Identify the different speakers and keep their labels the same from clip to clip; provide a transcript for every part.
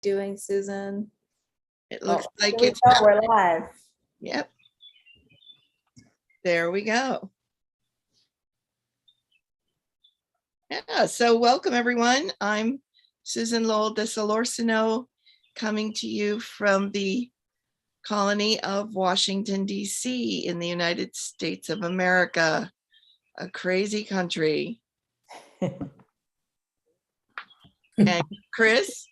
Speaker 1: doing, Susan?
Speaker 2: It looks like
Speaker 1: here
Speaker 2: it's,
Speaker 1: we're live.
Speaker 2: yep. There we go. Yeah, so welcome everyone. I'm Susan Lowell de Solorzano, coming to you from the colony of Washington, D.C. in the United States of America, a crazy country. And Chris?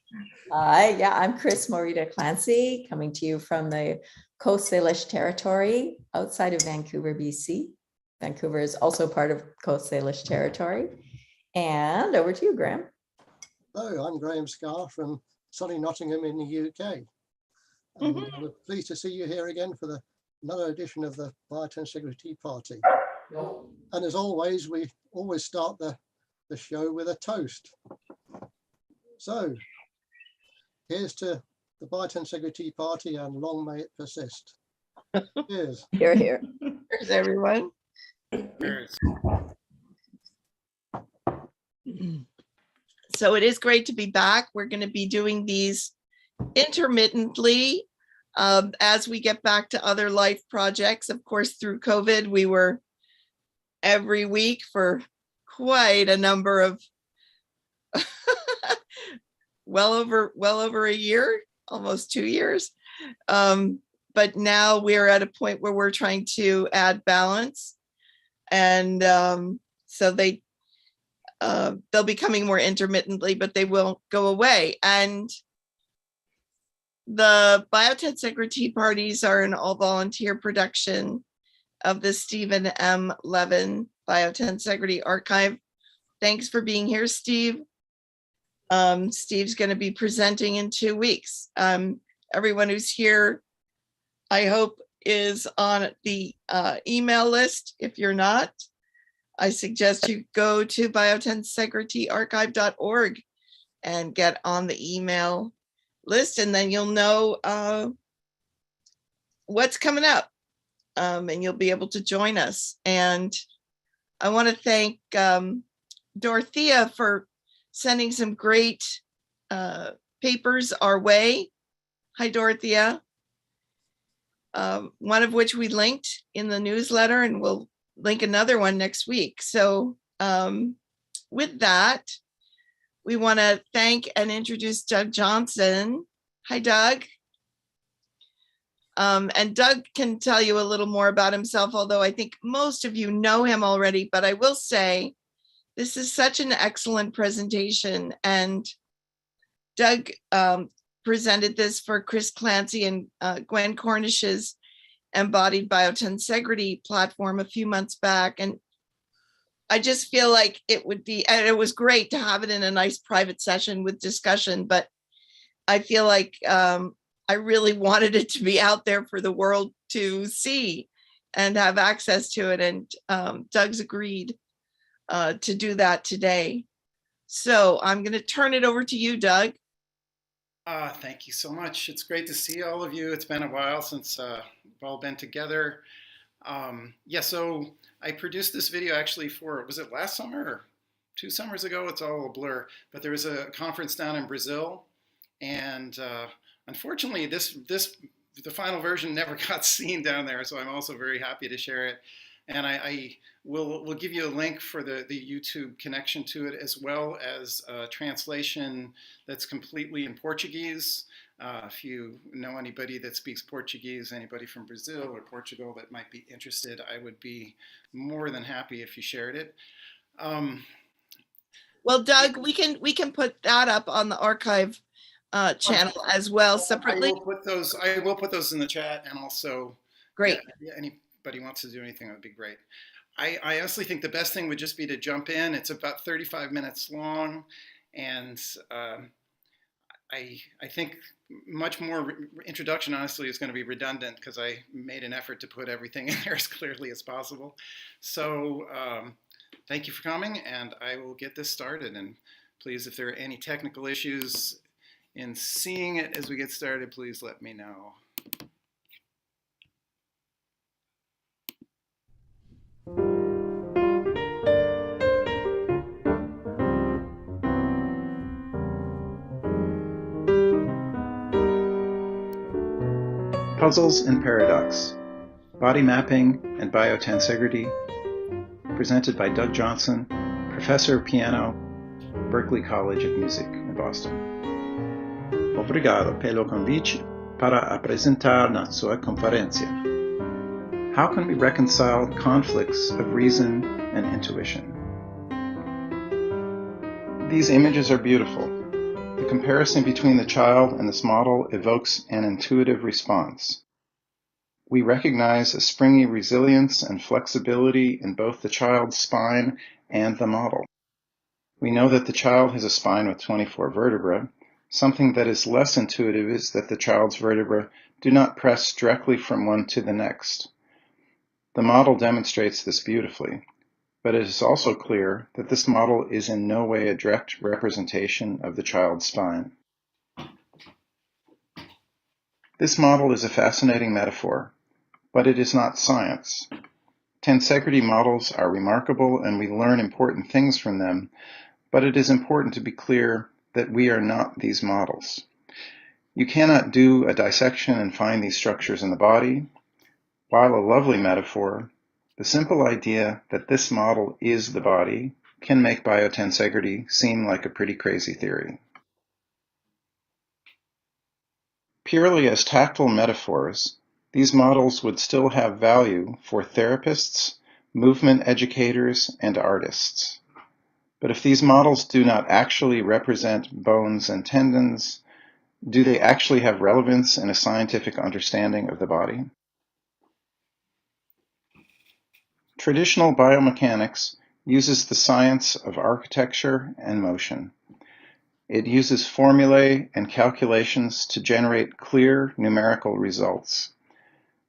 Speaker 1: Yeah, I'm Chris Morita Clancy, coming to you from the Coast Salish Territory outside of Vancouver, BC. Vancouver is also part of Coast Salish Territory. And over to you, Graham.
Speaker 3: Hello, I'm Graham Scarr from sunny Nottingham in the UK. And we're pleased to see you here again for another edition of the Biotensegrity Party. And as always, we always start the show with a toast. So here's to the Biotensegrity Party and long may it persist. Cheers.
Speaker 1: Here, here.
Speaker 2: Cheers, everyone.
Speaker 4: Cheers.
Speaker 2: So it is great to be back. We're going to be doing these intermittently as we get back to other life projects. Of course, through COVID, we were every week for quite a number of well over a year, almost 2 years. But now we're at a point where we're trying to add balance, and so they'll be coming more intermittently, but they won't go away. And the Biotensegrity parties are an all-volunteer production of the Stephen M. Levin Biotensegrity Archive. Thanks for being here, Steve. Steve's going to be presenting in 2 weeks. Everyone who's here, I hope, is on the email list. If you're not, I suggest you go to biotensegrityarchive.org and get on the email list, and then you'll know what's coming up, and you'll be able to join us. And I want to thank Dorothea for sending some great papers our way. Hi, Dorothea. One of which we linked in the newsletter, and we'll link another one next week. So with that, we want to thank and introduce Doug Johnson. Hi, Doug. And Doug can tell you a little more about himself, although I think most of you know him already. But I will say, this is such an excellent presentation. And Doug presented this for Chris Clancy and Gwen Cornish's embodied biotensegrity platform a few months back. And I just feel like it would be, and it was great to have it in a nice private session with discussion, but I feel like I really wanted it to be out there for the world to see and have access to it. And Doug's agreed to do that today. So I'm going to turn it over to you, Doug.
Speaker 4: Thank you so much. It's great to see all of you. It's been a while since we've all been together. Yeah, so I produced this video actually for, was it last summer or 2 summers ago? It's all a blur. But there was a conference down in Brazil, and unfortunately, the final version never got seen down there. So I'm also very happy to share it. And I will give you a link for the YouTube connection to it, as well as a translation that's completely in Portuguese. If you know anybody that speaks Portuguese, anybody from Brazil or Portugal that might be interested, I would be more than happy if you shared it.
Speaker 2: Well, Doug, we can put that up on the archive channel as well separately.
Speaker 4: I will put those in the chat, and also,
Speaker 2: great.
Speaker 4: Yeah, anybody wants to do anything, that would be great. I honestly think the best thing would just be to jump in. It's about 35 minutes long, and I think much more introduction, honestly, is going to be redundant because I made an effort to put everything in there as clearly as possible. So thank you for coming, and I will get this started. And please, if there are any technical issues in seeing it as we get started, please let me know.
Speaker 5: Puzzles and Paradox, Body Mapping and Biotensegrity, presented by Doug Johnson, Professor of Piano, Berklee College of Music in Boston. Obrigado pelo convite para apresentar na sua conferência. How can we reconcile conflicts of reason and intuition? These images are beautiful. The comparison between the child and this model evokes an intuitive response. We recognize a springy resilience and flexibility in both the child's spine and the model. We know that the child has a spine with 24 vertebrae. Something that is less intuitive is that the child's vertebrae do not press directly from one to the next. The model demonstrates this beautifully, but it is also clear that this model is in no way a direct representation of the child's spine. This model is a fascinating metaphor, but it is not science. Tensegrity models are remarkable and we learn important things from them, but it is important to be clear that we are not these models. You cannot do a dissection and find these structures in the body. While a lovely metaphor, the simple idea that this model is the body can make biotensegrity seem like a pretty crazy theory. Purely as tactile metaphors, these models would still have value for therapists, movement educators, and artists. But if these models do not actually represent bones and tendons, do they actually have relevance in a scientific understanding of the body? Traditional biomechanics uses the science of architecture and motion. It uses formulae and calculations to generate clear numerical results.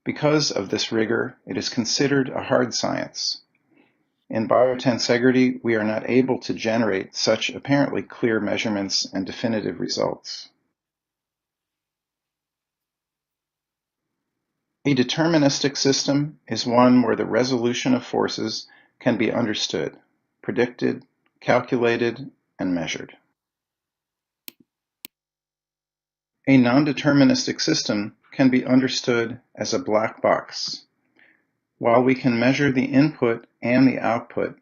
Speaker 5: Because of this rigor, it is considered a hard science. In biotensegrity, we are not able to generate such apparently clear measurements and definitive results. A deterministic system is one where the resolution of forces can be understood, predicted, calculated, and measured. A nondeterministic system can be understood as a black box. While we can measure the input and the output,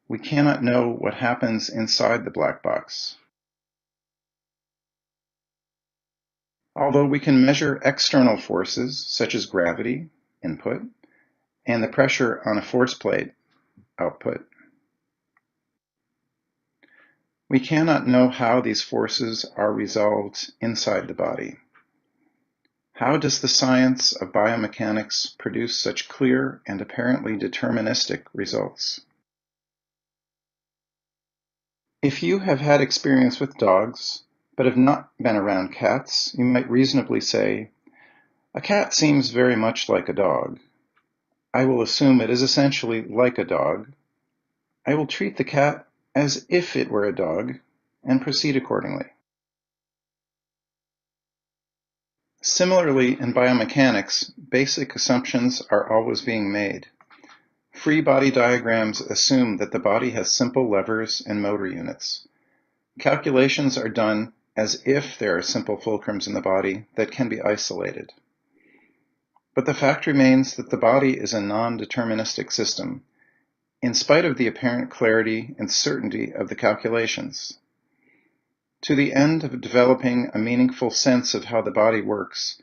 Speaker 5: we cannot know what happens inside the black box. Although we can measure external forces, such as gravity, input, and the pressure on a force plate, output, we cannot know how these forces are resolved inside the body. How does the science of biomechanics produce such clear and apparently deterministic results? If you have had experience with dogs, but have not been around cats, you might reasonably say, a cat seems very much like a dog. I will assume it is essentially like a dog. I will treat the cat as if it were a dog and proceed accordingly. Similarly, in biomechanics, basic assumptions are always being made. Free body diagrams assume that the body has simple levers and motor units. Calculations are done as if there are simple fulcrums in the body that can be isolated. But the fact remains that the body is a non-deterministic system, in spite of the apparent clarity and certainty of the calculations. To the end of developing a meaningful sense of how the body works,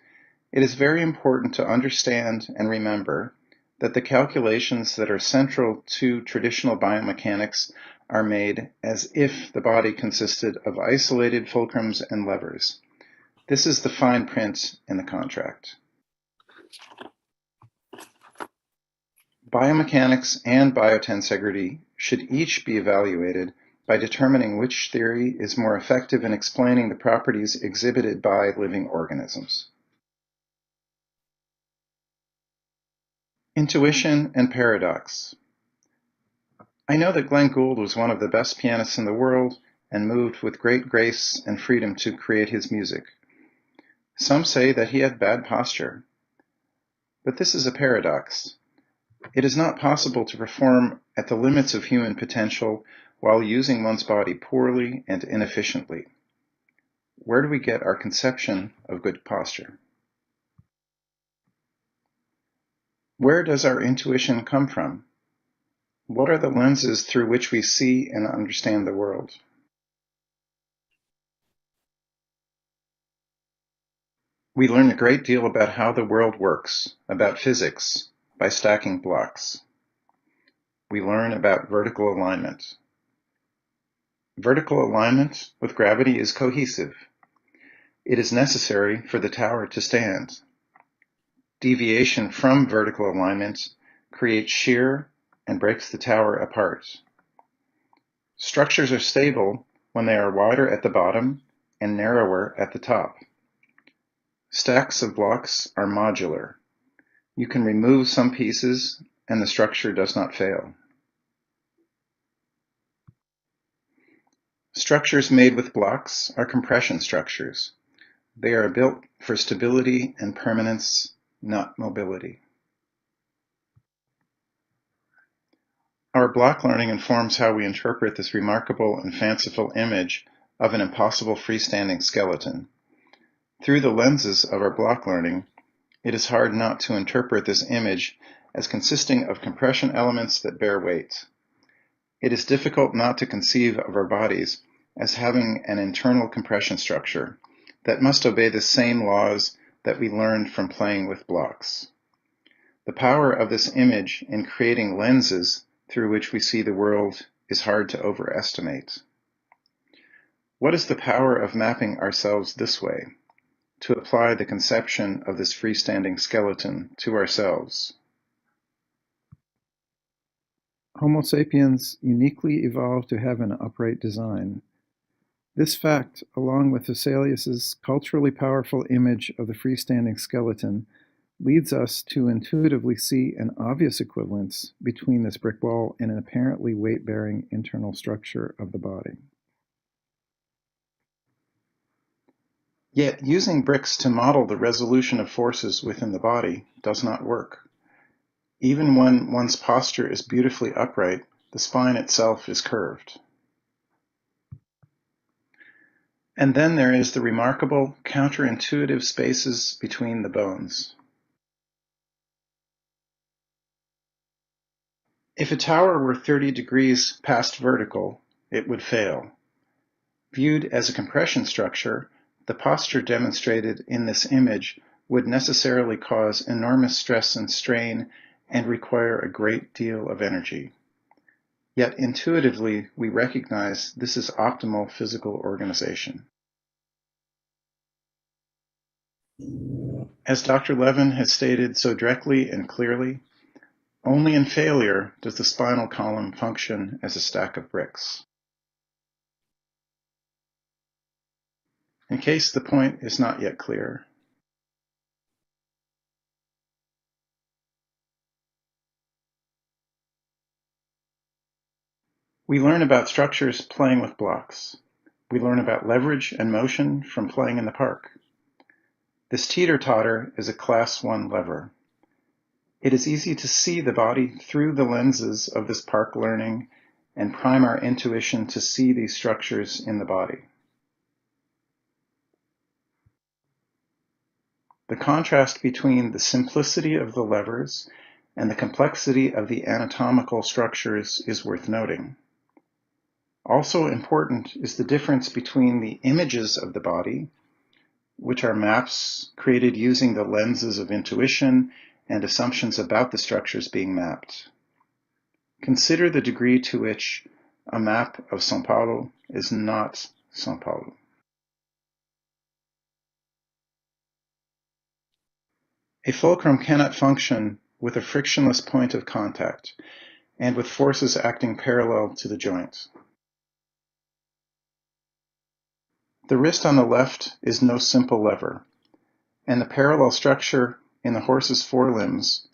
Speaker 5: it is very important to understand and remember that the calculations that are central to traditional biomechanics are made as if the body consisted of isolated fulcrums and levers. This is the fine print in the contract. Biomechanics and biotensegrity should each be evaluated by determining which theory is more effective in explaining the properties exhibited by living organisms. Intuition and paradox. I know that Glenn Gould was one of the best pianists in the world and moved with great grace and freedom to create his music. Some say that he had bad posture. But this is a paradox. It is not possible to perform at the limits of human potential while using one's body poorly and inefficiently. Where do we get our conception of good posture? Where does our intuition come from? What are the lenses through which we see and understand the world? We learn a great deal about how the world works, about physics, by stacking blocks. We learn about vertical alignment. Vertical alignment with gravity is cohesive. It is necessary for the tower to stand. Deviation from vertical alignment creates shear and breaks the tower apart. Structures are stable when they are wider at the bottom and narrower at the top. Stacks of blocks are modular. You can remove some pieces and the structure does not fail. Structures made with blocks are compression structures. They are built for stability and permanence, not mobility. Our block learning informs how we interpret this remarkable and fanciful image of an impossible freestanding skeleton. Through the lenses of our block learning, it is hard not to interpret this image as consisting of compression elements that bear weight. It is difficult not to conceive of our bodies as having an internal compression structure that must obey the same laws that we learned from playing with blocks. The power of this image in creating lenses through which we see the world is hard to overestimate. What is the power of mapping ourselves this way, to apply the conception of this freestanding skeleton to ourselves? Homo sapiens uniquely evolved to have an upright design. This fact, along with Vesalius's culturally powerful image of the freestanding skeleton, leads us to intuitively see an obvious equivalence between this brick wall and an apparently weight-bearing internal structure of the body. Yet, using bricks to model the resolution of forces within the body does not work. Even when one's posture is beautifully upright, the spine itself is curved. And then there is the remarkable counterintuitive spaces between the bones. If a tower were 30 degrees past vertical, it would fail. Viewed as a compression structure, the posture demonstrated in this image would necessarily cause enormous stress and strain and require a great deal of energy. Yet intuitively, we recognize this is optimal physical organization. As Dr. Levin has stated so directly and clearly, only in failure does the spinal column function as a stack of bricks. In case the point is not yet clear, we learn about structures playing with blocks. We learn about leverage and motion from playing in the park. This teeter-totter is a Class 1 lever. It is easy to see the body through the lenses of this park learning and prime our intuition to see these structures in the body. The contrast between the simplicity of the levers and the complexity of the anatomical structures is worth noting. Also important is the difference between the images of the body, which are maps created using the lenses of intuition and assumptions about the structures being mapped. Consider the degree to which a map of São Paulo is not São Paulo. A fulcrum cannot function with a frictionless point of contact and with forces acting parallel to the joint. The wrist on the left is no simple lever, and the parallel structure in the horse's forelimbs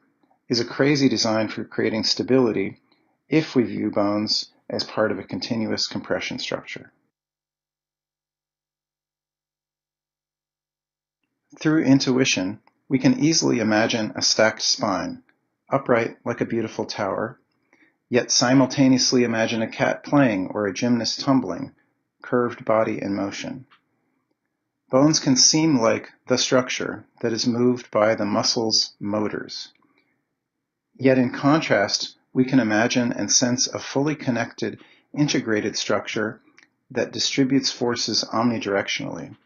Speaker 5: is a crazy design for creating stability if we view bones as part of a continuous compression structure. Through intuition, we can easily imagine a stacked spine, upright like a beautiful tower, yet simultaneously imagine a cat playing or a gymnast tumbling, curved body in motion. Bones can seem like the structure that is moved by the muscles' motors. Yet in contrast, we can imagine and sense a fully connected, integrated structure that distributes forces omnidirectionally.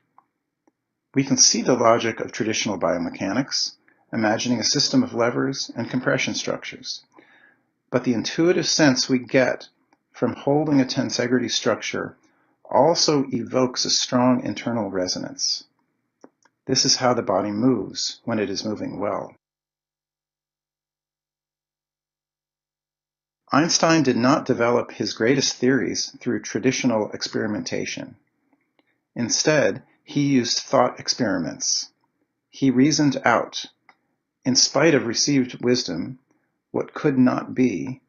Speaker 5: We can see the logic of traditional biomechanics, imagining a system of levers and compression structures. But the intuitive sense we get from holding a tensegrity structure also evokes a strong internal resonance. This is how the body moves when it is moving well. Einstein did not develop his greatest theories through traditional experimentation. Instead, he used thought experiments. He reasoned out, in spite of received wisdom, what could not be,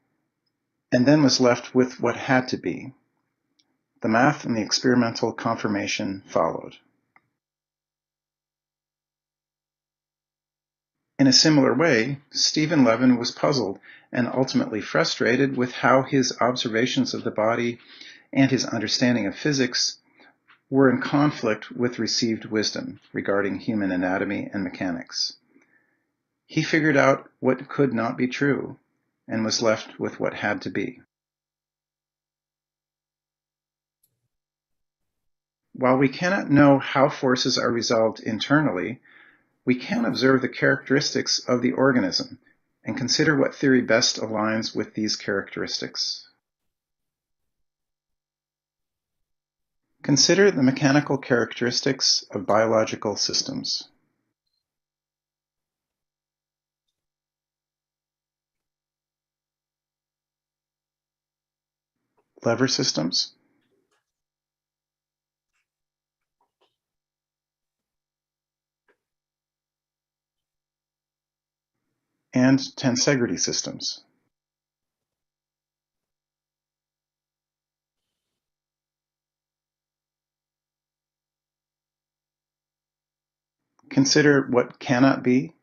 Speaker 5: and then was left with what had to be. The math and the experimental confirmation followed. In a similar way, Stephen Levin was puzzled and ultimately frustrated with how his observations of the body and his understanding of physics were in conflict with received wisdom regarding human anatomy and mechanics. He figured out what could not be true and was left with what had to be. While we cannot know how forces are resolved internally, we can observe the characteristics of the organism and consider what theory best aligns with these characteristics. Consider the mechanical characteristics of biological systems. Lever systems, and tensegrity systems. Consider what cannot be.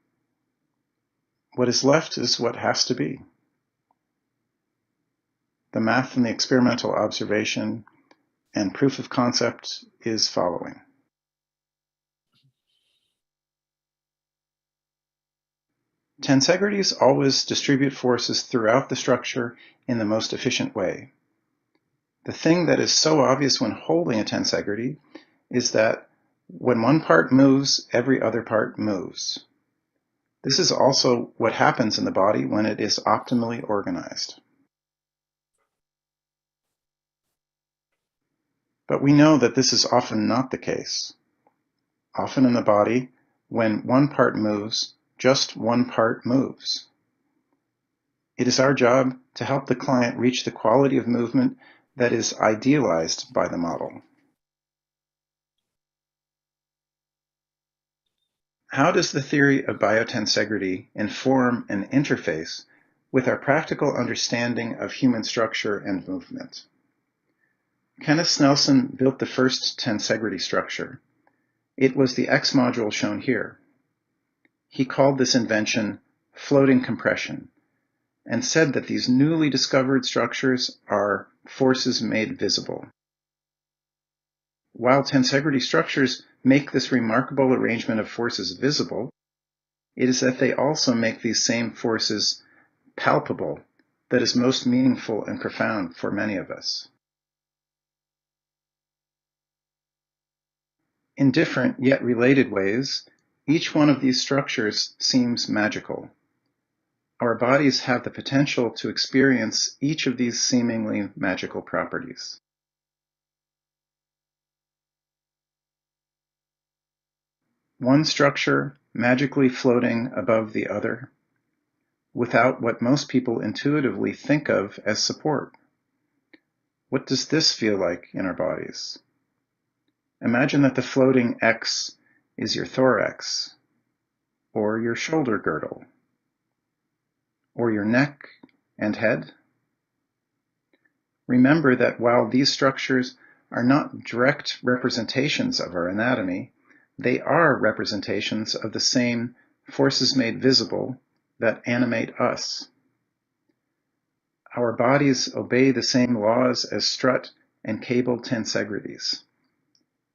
Speaker 5: What is left is what has to be. The math and the experimental observation and proof of concept is following. Tensegrities always distribute forces throughout the structure in the most efficient way. The thing that is so obvious when holding a tensegrity is that when one part moves, every other part moves. This is also what happens in the body when it is optimally organized. But we know that this is often not the case. Often in the body, when one part moves, just one part moves. It is our job to help the client reach the quality of movement that is idealized by the model. How does the theory of biotensegrity inform and interface with our practical understanding of human structure and movement? Kenneth Snelson built the first tensegrity structure. It was the X module shown here. He called this invention floating compression and said that these newly discovered structures are forces made visible. While tensegrity structures make this remarkable arrangement of forces visible, it is that they also make these same forces palpable that is most meaningful and profound for many of us. In different yet related ways, each one of these structures seems magical. Our bodies have the potential to experience each of these seemingly magical properties. One structure magically floating above the other, without what most people intuitively think of as support. What does this feel like in our bodies? Imagine that the floating X is your thorax, or your shoulder girdle, or your neck and head. Remember that while these structures are not direct representations of our anatomy, they are representations of the same forces made visible that animate us. Our bodies obey the same laws as strut and cable tensegrities.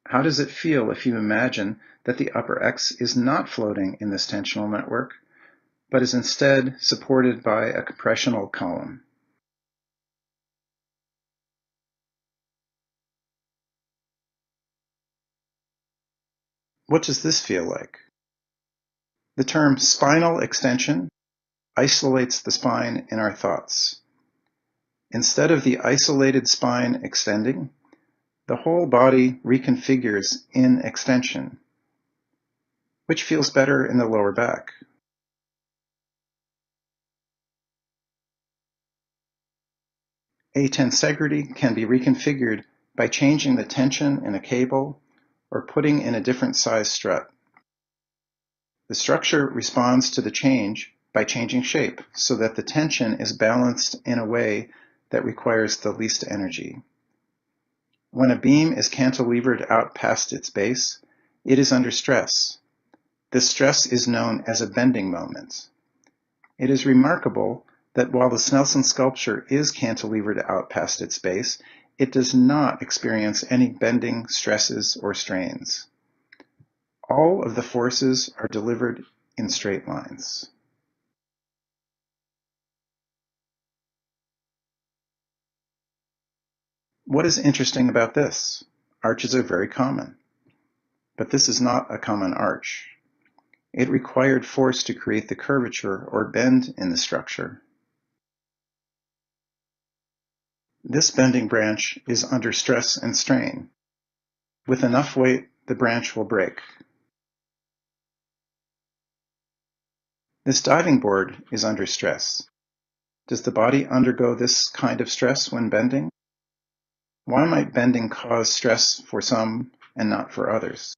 Speaker 5: How does it feel if you imagine that the upper X is not floating in this tensional network, but is instead supported by a compressional column. What does this feel like? The term spinal extension isolates the spine in our thoughts. Instead of the isolated spine extending, the whole body reconfigures in extension. Which feels better in the lower back? A tensegrity can be reconfigured by changing the tension in a cable or putting in a different size strut. The structure responds to the change by changing shape so that the tension is balanced in a way that requires the least energy. When a beam is cantilevered out past its base, it is under stress. This stress is known as a bending moment. It is remarkable that while the Snelson sculpture is cantilevered out past its base, it does not experience any bending stresses or strains. All of the forces are delivered in straight lines. What is interesting about this? Arches are very common, but this is not a common arch. It required force to create the curvature or bend in the structure. This bending branch is under stress and strain. With enough weight, the branch will break. This diving board is under stress. Does the body undergo this kind of stress when bending? Why might bending cause stress for some and not for others?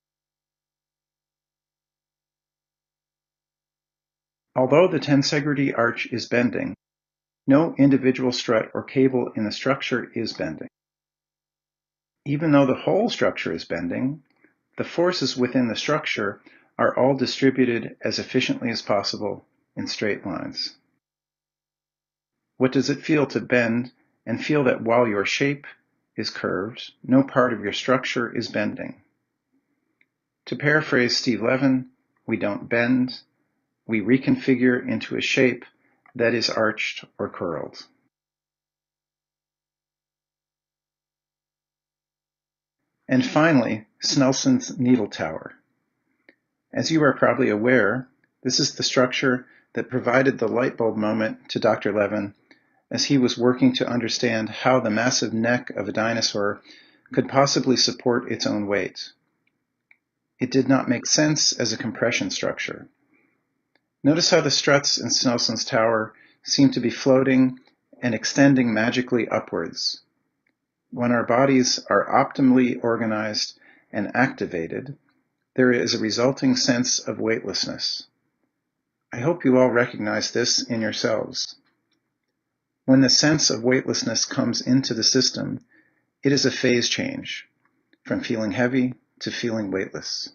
Speaker 5: Although the Tensegrity arch is bending, no individual strut or cable in the structure is bending. Even though the whole structure is bending, the forces within the structure are all distributed as efficiently as possible in straight lines. What does it feel to bend and feel that while your shape is curved, no part of your structure is bending? To paraphrase Steve Levin, we don't bend, we reconfigure into a shape that is arched or curled. And finally, Snelson's needle tower. As you are probably aware, this is the structure that provided the light bulb moment to Dr. Levin as he was working to understand how the massive neck of a dinosaur could possibly support its own weight. It did not make sense as a compression structure. Notice how the struts in Snelson's tower seem to be floating and extending magically upwards. When our bodies are optimally organized and activated, there is a resulting sense of weightlessness. I hope you all recognize this in yourselves. When the sense of weightlessness comes into the system, it is a phase change, from feeling heavy to feeling weightless.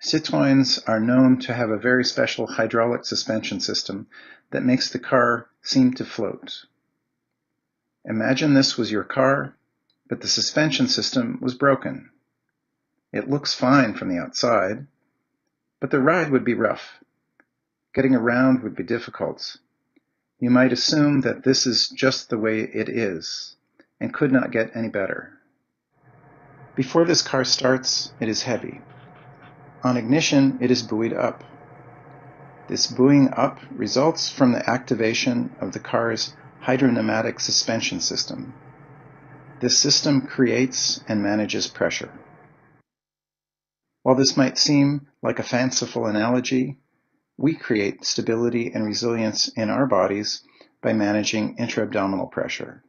Speaker 5: Citroëns are known to have a very special hydraulic suspension system that makes the car seem to float. Imagine this was your car, but the suspension system was broken. It looks fine from the outside, but the ride would be rough. Getting around would be difficult. You might assume that this is just the way it is, and could not get any better. Before this car starts, it is heavy. On ignition, it is buoyed up. This buoying up results from the activation of the car's hydropneumatic suspension system. This system creates and manages pressure. While this might seem like a fanciful analogy, we create stability and resilience in our bodies by managing intra-abdominal pressure.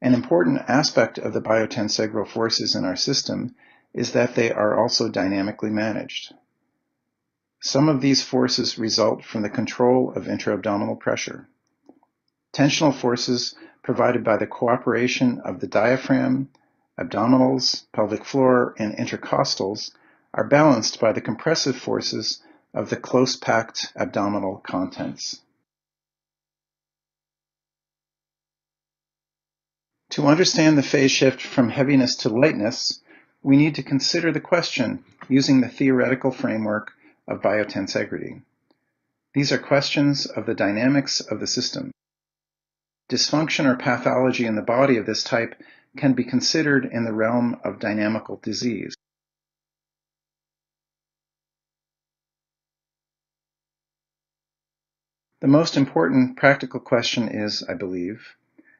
Speaker 5: An important aspect of the biotensegral forces in our system is that they are also dynamically managed. Some of these forces result from the control of intra-abdominal pressure. Tensional forces provided by the cooperation of the diaphragm, abdominals, pelvic floor, and intercostals are balanced by the compressive forces of the close-packed abdominal contents. To understand the phase shift from heaviness to lightness, we need to consider the question using the theoretical framework of biotensegrity. These are questions of the dynamics of the system. Dysfunction or pathology in the body of this type can be considered in the realm of dynamical disease. The most important practical question is, I believe,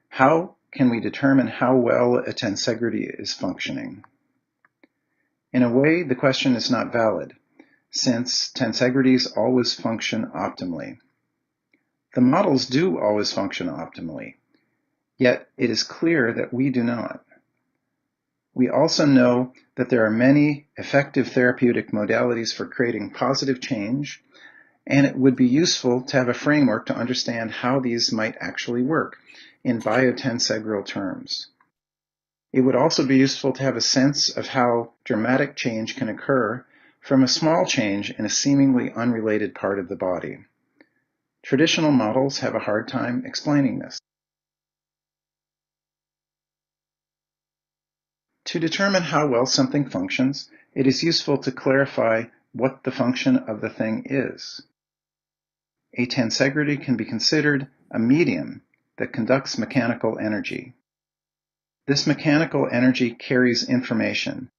Speaker 5: how can we determine how well a tensegrity is functioning? In a way, the question is not valid, since tensegrities always function optimally. The models do always function optimally, yet it is clear that we do not. We also know that there are many effective therapeutic modalities for creating positive change, and it would be useful to have a framework to understand how these might actually work in biotensegral terms. It would also be useful to have a sense of how dramatic change can occur from a small change in a seemingly unrelated part of the body. Traditional models have a hard time explaining this. To determine how well something functions, it is useful to clarify what the function of the thing is. A tensegrity can be considered a medium that conducts mechanical energy. This mechanical energy carries information,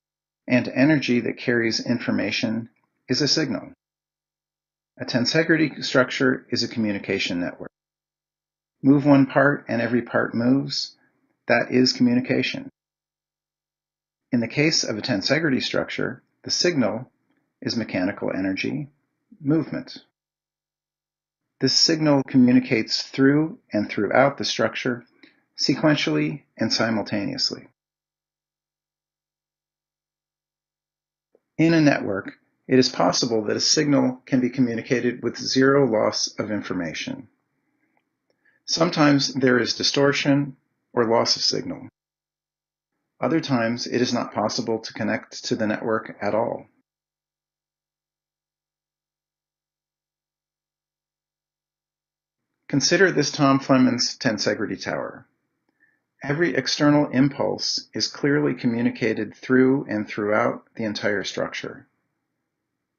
Speaker 5: and energy that carries information is a signal. A tensegrity structure is a communication network. Move one part and every part moves. That is communication. In the case of a tensegrity structure, the signal is mechanical energy, movement. This signal communicates through and throughout the structure, sequentially and simultaneously. In a network, it is possible that a signal can be communicated with zero loss of information. Sometimes there is distortion or loss of signal. Other times it is not possible to connect to the network at all. Consider this Tom Flemmon's Tensegrity tower. Every external impulse is clearly communicated through and throughout the entire structure.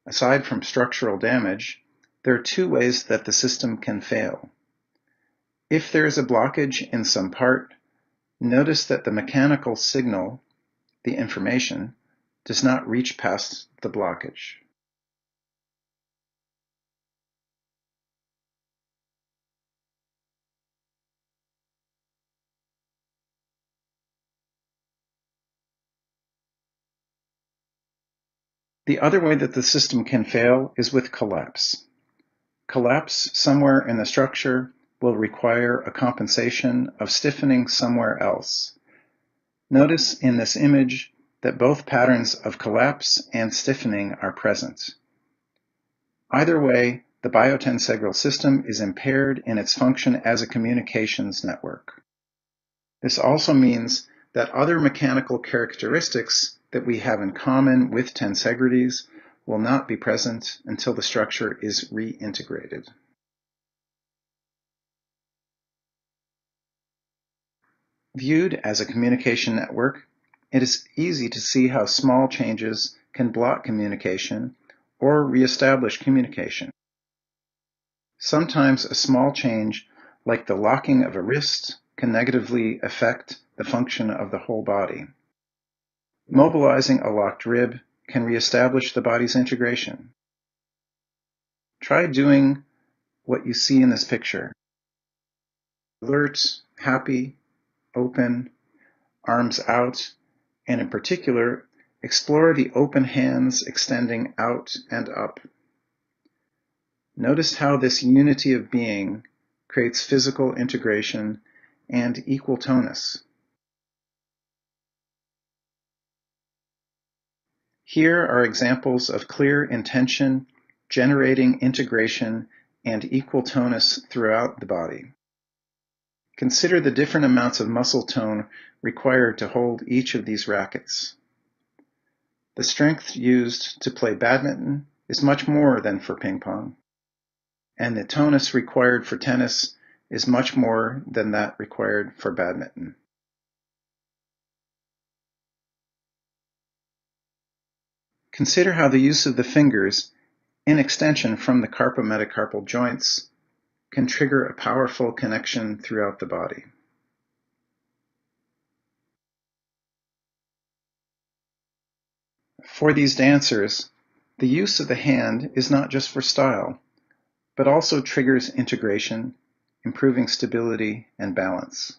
Speaker 5: Aside from structural damage, there are two ways that the system can fail. If there is a blockage in some part, notice that the mechanical signal, the information, does not reach past the blockage. The other way that the system can fail is with collapse. Collapse somewhere in the structure will require a compensation of stiffening somewhere else. Notice in this image that both patterns of collapse and stiffening are present. Either way, the biotensegral system is impaired in its function as a communications network. This also means that other mechanical characteristics that we have in common with tensegrities will not be present until the structure is reintegrated. Viewed as a communication network, it is easy to see how small changes can block communication or reestablish communication. Sometimes a small change, like the locking of a wrist, can negatively affect the function of the whole body. Mobilizing a locked rib can reestablish the body's integration. Try doing what you see in this picture. Alert, happy, open, arms out, and in particular, explore the open hands extending out and up. Notice how this unity of being creates physical integration and equal tonus. Here are examples of clear intention, generating integration and equal tonus throughout the body. Consider the different amounts of muscle tone required to hold each of these rackets. The strength used to play badminton is much more than for ping pong, and the tonus required for tennis is much more than that required for badminton. Consider how the use of the fingers in extension from the carpometacarpal joints can trigger a powerful connection throughout the body. For these dancers, the use of the hand is not just for style, but also triggers integration, improving stability and balance.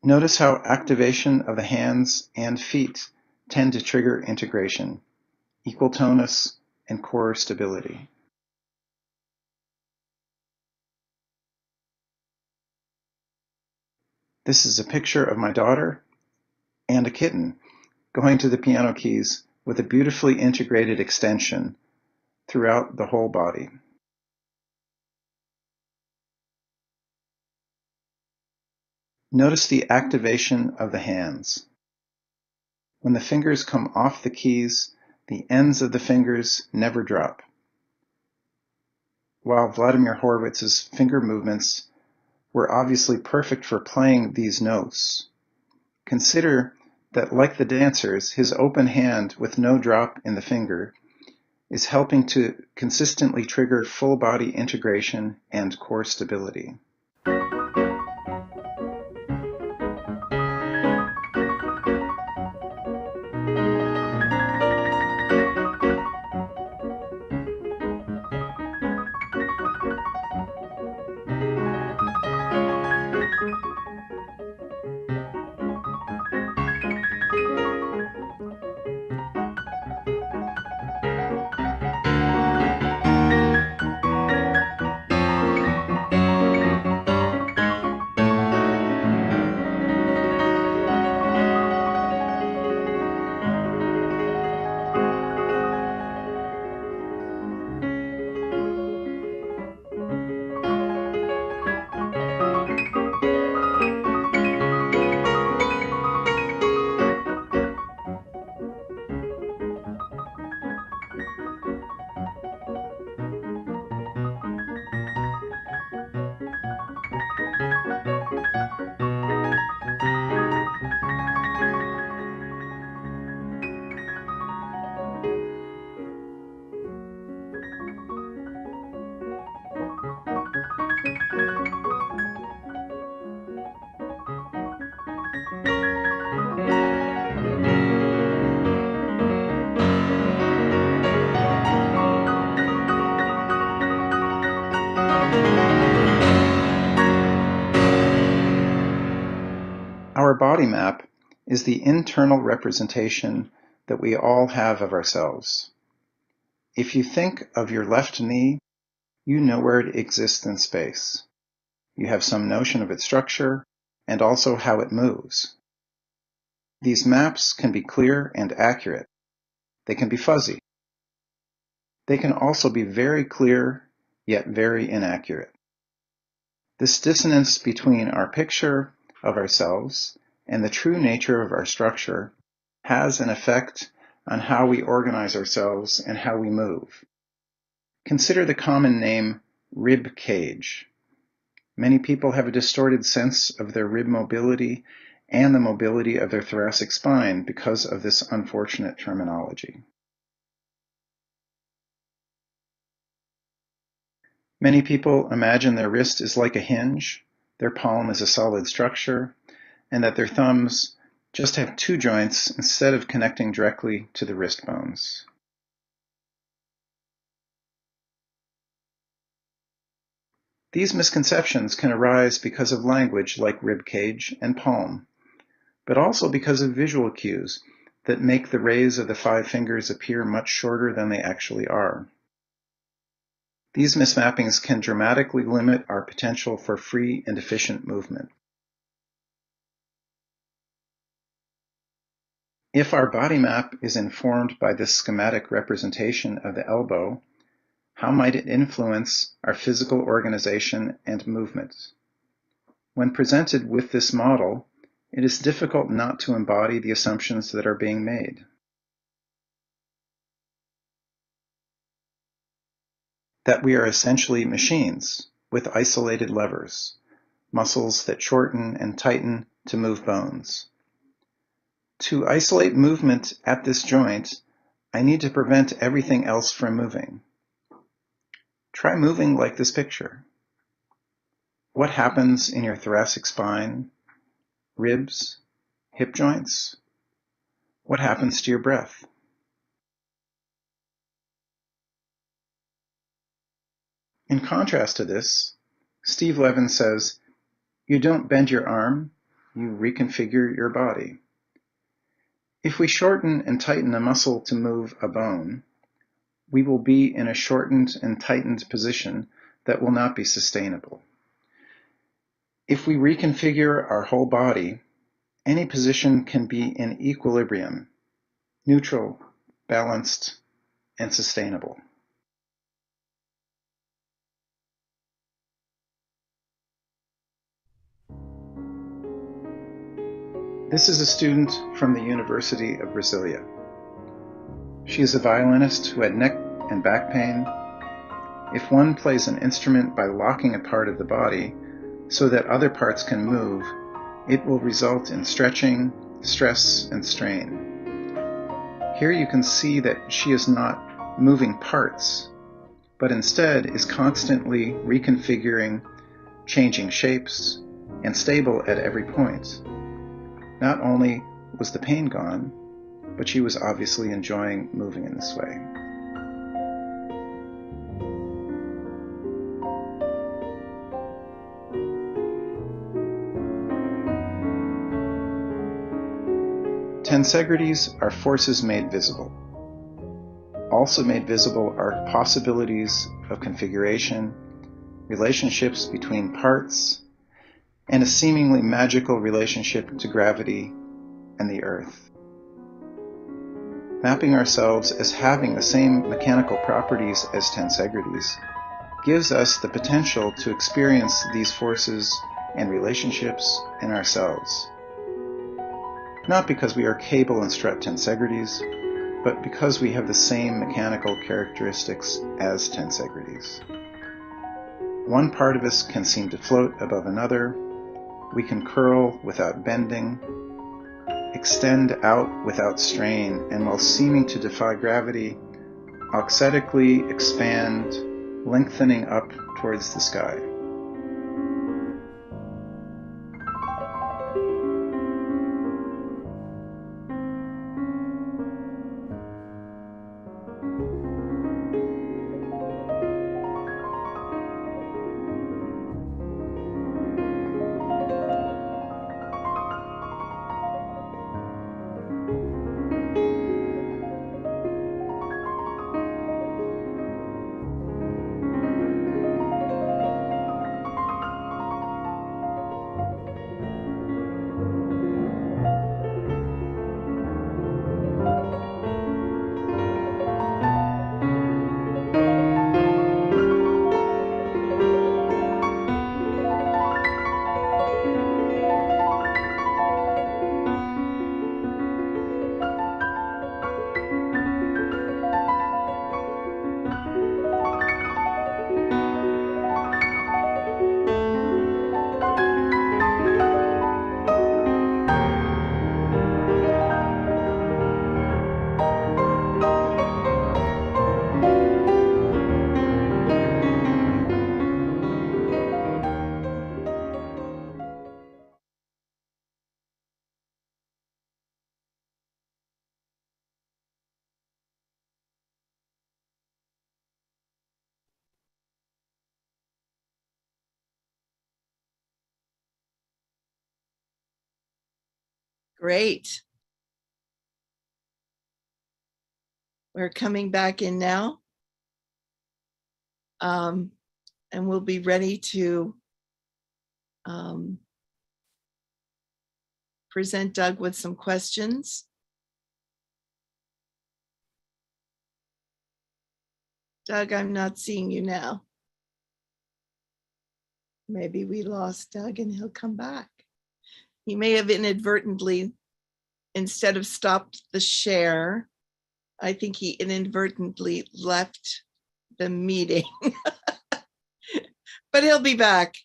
Speaker 5: Notice how activation of the hands and feet tend to trigger integration, equal tonus, and core stability. This is a picture of my daughter and a kitten going to the piano keys with a beautifully integrated extension throughout the whole body. Notice the activation of the hands. When the fingers come off the keys, the ends of the fingers never drop. While Vladimir Horowitz's finger movements were obviously perfect for playing these notes, consider that, like the dancers, his open hand with no drop in the finger is helping to consistently trigger full body integration and core stability. Our body map is the internal representation that we all have of ourselves. If you think of your left knee, you know where it exists in space. You have some notion of its structure and also how it moves. These maps can be clear and accurate. They can be fuzzy. They can also be very clear, yet very inaccurate. This dissonance between our picture of ourselves and the true nature of our structure has an effect on how we organize ourselves and how we move. Consider the common name rib cage. Many people have a distorted sense of their rib mobility and the mobility of their thoracic spine because of this unfortunate terminology. Many people imagine their wrist is like a hinge, their palm is a solid structure, and that their thumbs just have two joints instead of connecting directly to the wrist bones. These misconceptions can arise because of language like rib cage and palm, but also because of visual cues that make the rays of the 5 fingers appear much shorter than they actually are. These mismappings can dramatically limit our potential for free and efficient movement. If our body map is informed by this schematic representation of the elbow, how might it influence our physical organization and movement? When presented with this model, it is difficult not to embody the assumptions that are being made. That we are essentially machines with isolated levers, muscles that shorten and tighten to move bones. To isolate movement at this joint, I need to prevent everything else from moving. Try moving like this picture. What happens in your thoracic spine, ribs, hip joints? What happens to your breath? In contrast to this, Steve Levin says, you don't bend your arm, you reconfigure your body. If we shorten and tighten a muscle to move a bone, we will be in a shortened and tightened position that will not be sustainable. If we reconfigure our whole body, any position can be in equilibrium, neutral, balanced, and sustainable. This is a student from the University of Brasilia. She is a violinist who had neck and back pain. If one plays an instrument by locking a part of the body so that other parts can move, it will result in stretching, stress, and strain. Here you can see that she is not moving parts, but instead is constantly reconfiguring, changing shapes, and stable at every point. Not only was the pain gone, but she was obviously enjoying moving in this way. Tensegrities are forces made visible. Also made visible are possibilities of configuration, relationships between parts, and a seemingly magical relationship to gravity and the earth. Mapping ourselves as having the same mechanical properties as tensegrities gives us the potential to experience these forces and relationships in ourselves. Not because we are cable and strut tensegrities, but because we have the same mechanical characteristics as tensegrities. One part of us can seem to float above another. We can curl without bending, extend out without strain, and while seeming to defy gravity, auxetically expand, lengthening up towards the sky.
Speaker 2: Great. We're coming back in now. And we'll be ready to present Doug with some questions. Doug, I'm not seeing you now. Maybe we lost Doug and he'll come back. He may have inadvertently, instead of stopped the share, I think he inadvertently left the meeting, but he'll be back.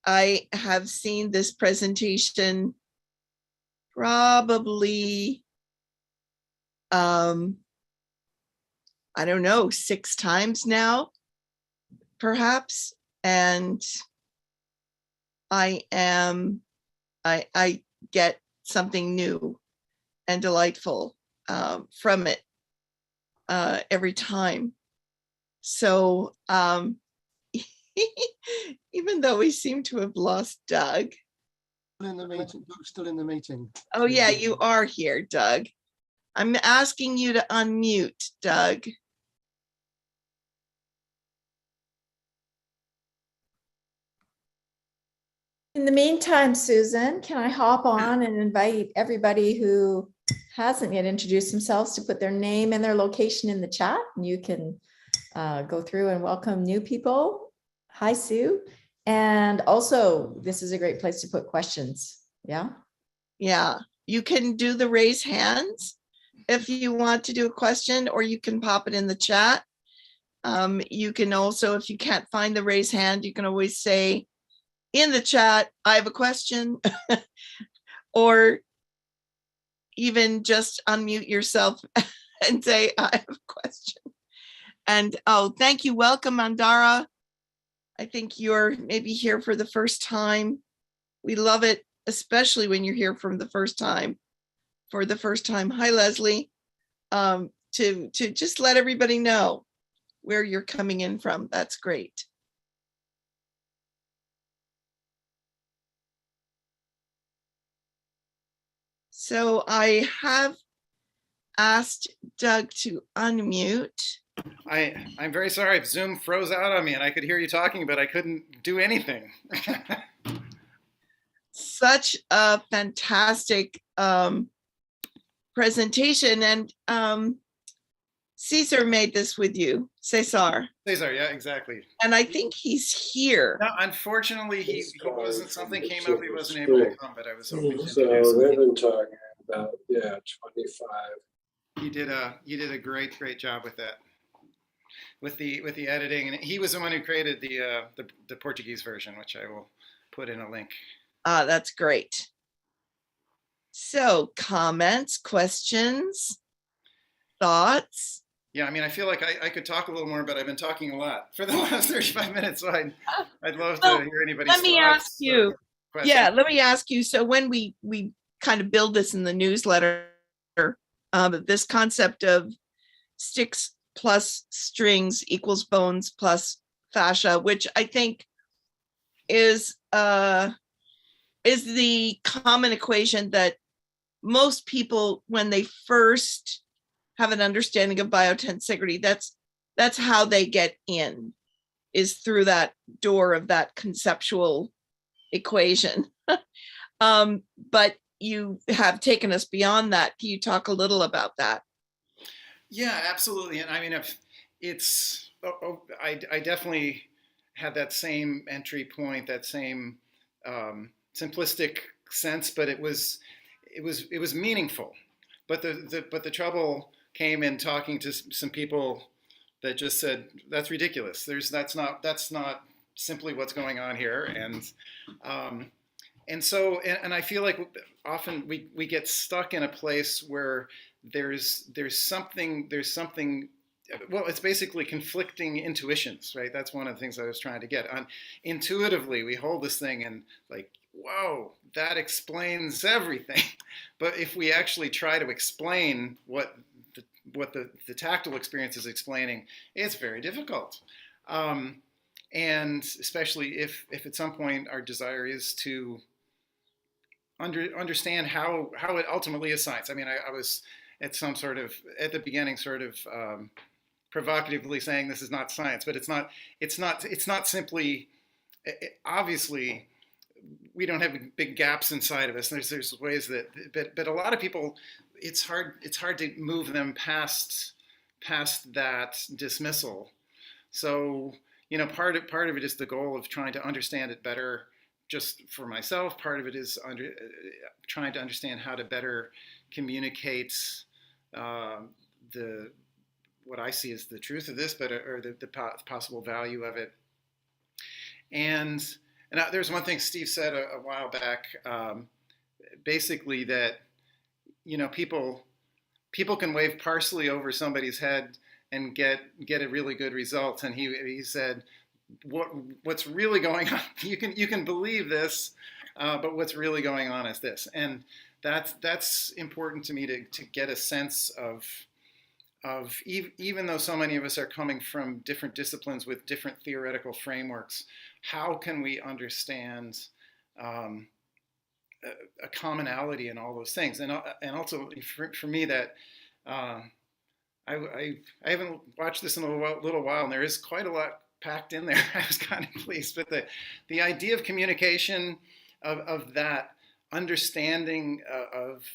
Speaker 2: I have seen this presentation probably, I don't know, 6 times now, perhaps. And I get something new and delightful from it every time. So even though we seem to have lost Doug.
Speaker 3: Still in the meeting. Doug's still in the meeting.
Speaker 2: Oh yeah, you are here, Doug. I'm asking you to unmute, Doug.
Speaker 1: In the meantime, Susan, can I hop on and invite everybody who hasn't yet introduced themselves to put their name and their location in the chat, and you can go through and welcome new people. Hi, Sue. And also, this is a great place to put questions. Yeah.
Speaker 2: Yeah, you can do the raise hands if you want to do a question, or you can pop it in the chat. You can also, if you can't find the raise hand, you can always say in the chat, I have a question, or even just unmute yourself and say, I have a question. And oh, thank you. Welcome, Mandara. I think you're maybe here for the first time. We love it, especially when you're here for the first time. Hi, Leslie. To just let everybody know where you're coming in from. That's great. So I have asked Doug to unmute.
Speaker 4: I'm very sorry. Zoom froze out on me and I could hear you talking, but I couldn't do anything.
Speaker 2: Such a fantastic presentation. And Cesar made this with you, Cesar.
Speaker 4: Cesar, yeah, exactly.
Speaker 2: And I think he's here.
Speaker 4: No, unfortunately, he wasn't, something came up, he wasn't able to come, but I was hoping to
Speaker 6: So
Speaker 4: introduce him.
Speaker 6: they've been talking about, 25.
Speaker 4: You did a great job with that, with the editing, and he was the one who created the Portuguese version, which I will put in a link.
Speaker 2: That's great. So comments, questions, thoughts?
Speaker 4: Yeah, I mean, I feel like I could talk a little more, but I've been talking a lot for the last 35 minutes, so I'd love to hear anybody's
Speaker 2: Let me
Speaker 4: thoughts,
Speaker 2: ask you.
Speaker 4: questions.
Speaker 2: Yeah, let me ask you. So when we kind of build this in the newsletter, this concept of sticks plus strings equals bones plus fascia, which I think is the common equation that most people, when they first have an understanding of biotensegrity, that's how they get in, is through that door of that conceptual equation. But you have taken us beyond that. Can you talk a little about that?
Speaker 4: Yeah, absolutely. And I mean, I definitely had that same entry point, that same simplistic sense, but it was meaningful. But the trouble came in talking to some people that just said that's ridiculous. That's not simply what's going on here, and so I feel like often we get stuck in a place where there's something. Well, it's basically conflicting intuitions, right? That's one of the things I was trying to get on. Intuitively, we hold this thing and like, whoa, that explains everything. But if we actually try to explain what the tactile experience is explaining, it's very difficult. And especially if at some point our desire is to understand how it ultimately is science. I mean, I was at the beginning sort of provocatively saying this is not science, but it's not simply, obviously we don't have big gaps inside of us. There's ways that, but a lot of people, it's hard to move them past that dismissal. So, part of it is the goal of trying to understand it better just for myself. Part of it is trying to understand how to better communicate what I see as the truth of this, or the possible value of it. And And there's one thing Steve said a while back, basically that, you know, people can wave parsley over somebody's head and get a really good result. And he said, what's really going on? You can believe this, but what's really going on is this. And that's important to me to get a sense of even though so many of us are coming from different disciplines with different theoretical frameworks, how can we understand a commonality in all those things? And also for me that I haven't watched this in a little while, and there is quite a lot packed in there. I was kind of pleased, but the idea of communication, of that understanding of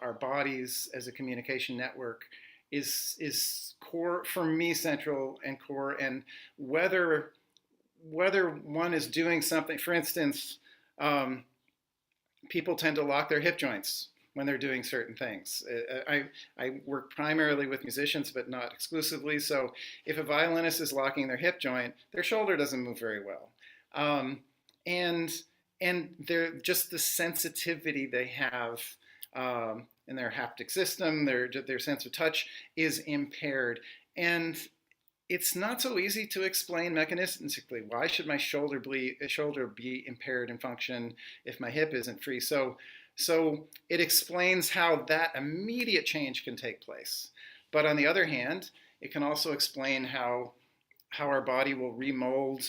Speaker 4: our bodies as a communication network is core for me, central and core. And whether one is doing something, for instance, people tend to lock their hip joints when they're doing certain things. I work primarily with musicians, but not exclusively. So if a violinist is locking their hip joint, their shoulder doesn't move very well. And they're just the sensitivity they have in their haptic system, their sense of touch is impaired. And it's not so easy to explain mechanistically. Why should my shoulder be impaired in function if my hip isn't free? So it explains how that immediate change can take place. But on the other hand, it can also explain how our body will remold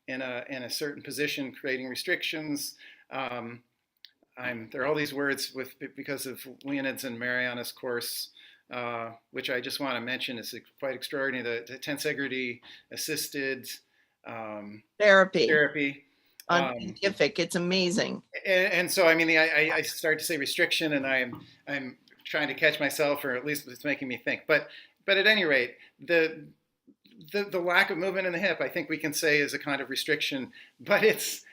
Speaker 4: in a certain position, creating restrictions. There are all these words because of Leonid's and Mariana's course, which I just want to mention is quite extraordinary. The Tensegrity assisted therapy.
Speaker 2: Unscientific. It's amazing.
Speaker 4: And so, I mean, I start to say restriction, and I'm trying to catch myself, or at least it's making me think. But at any rate, the lack of movement in the hip, I think we can say, is a kind of restriction. But it's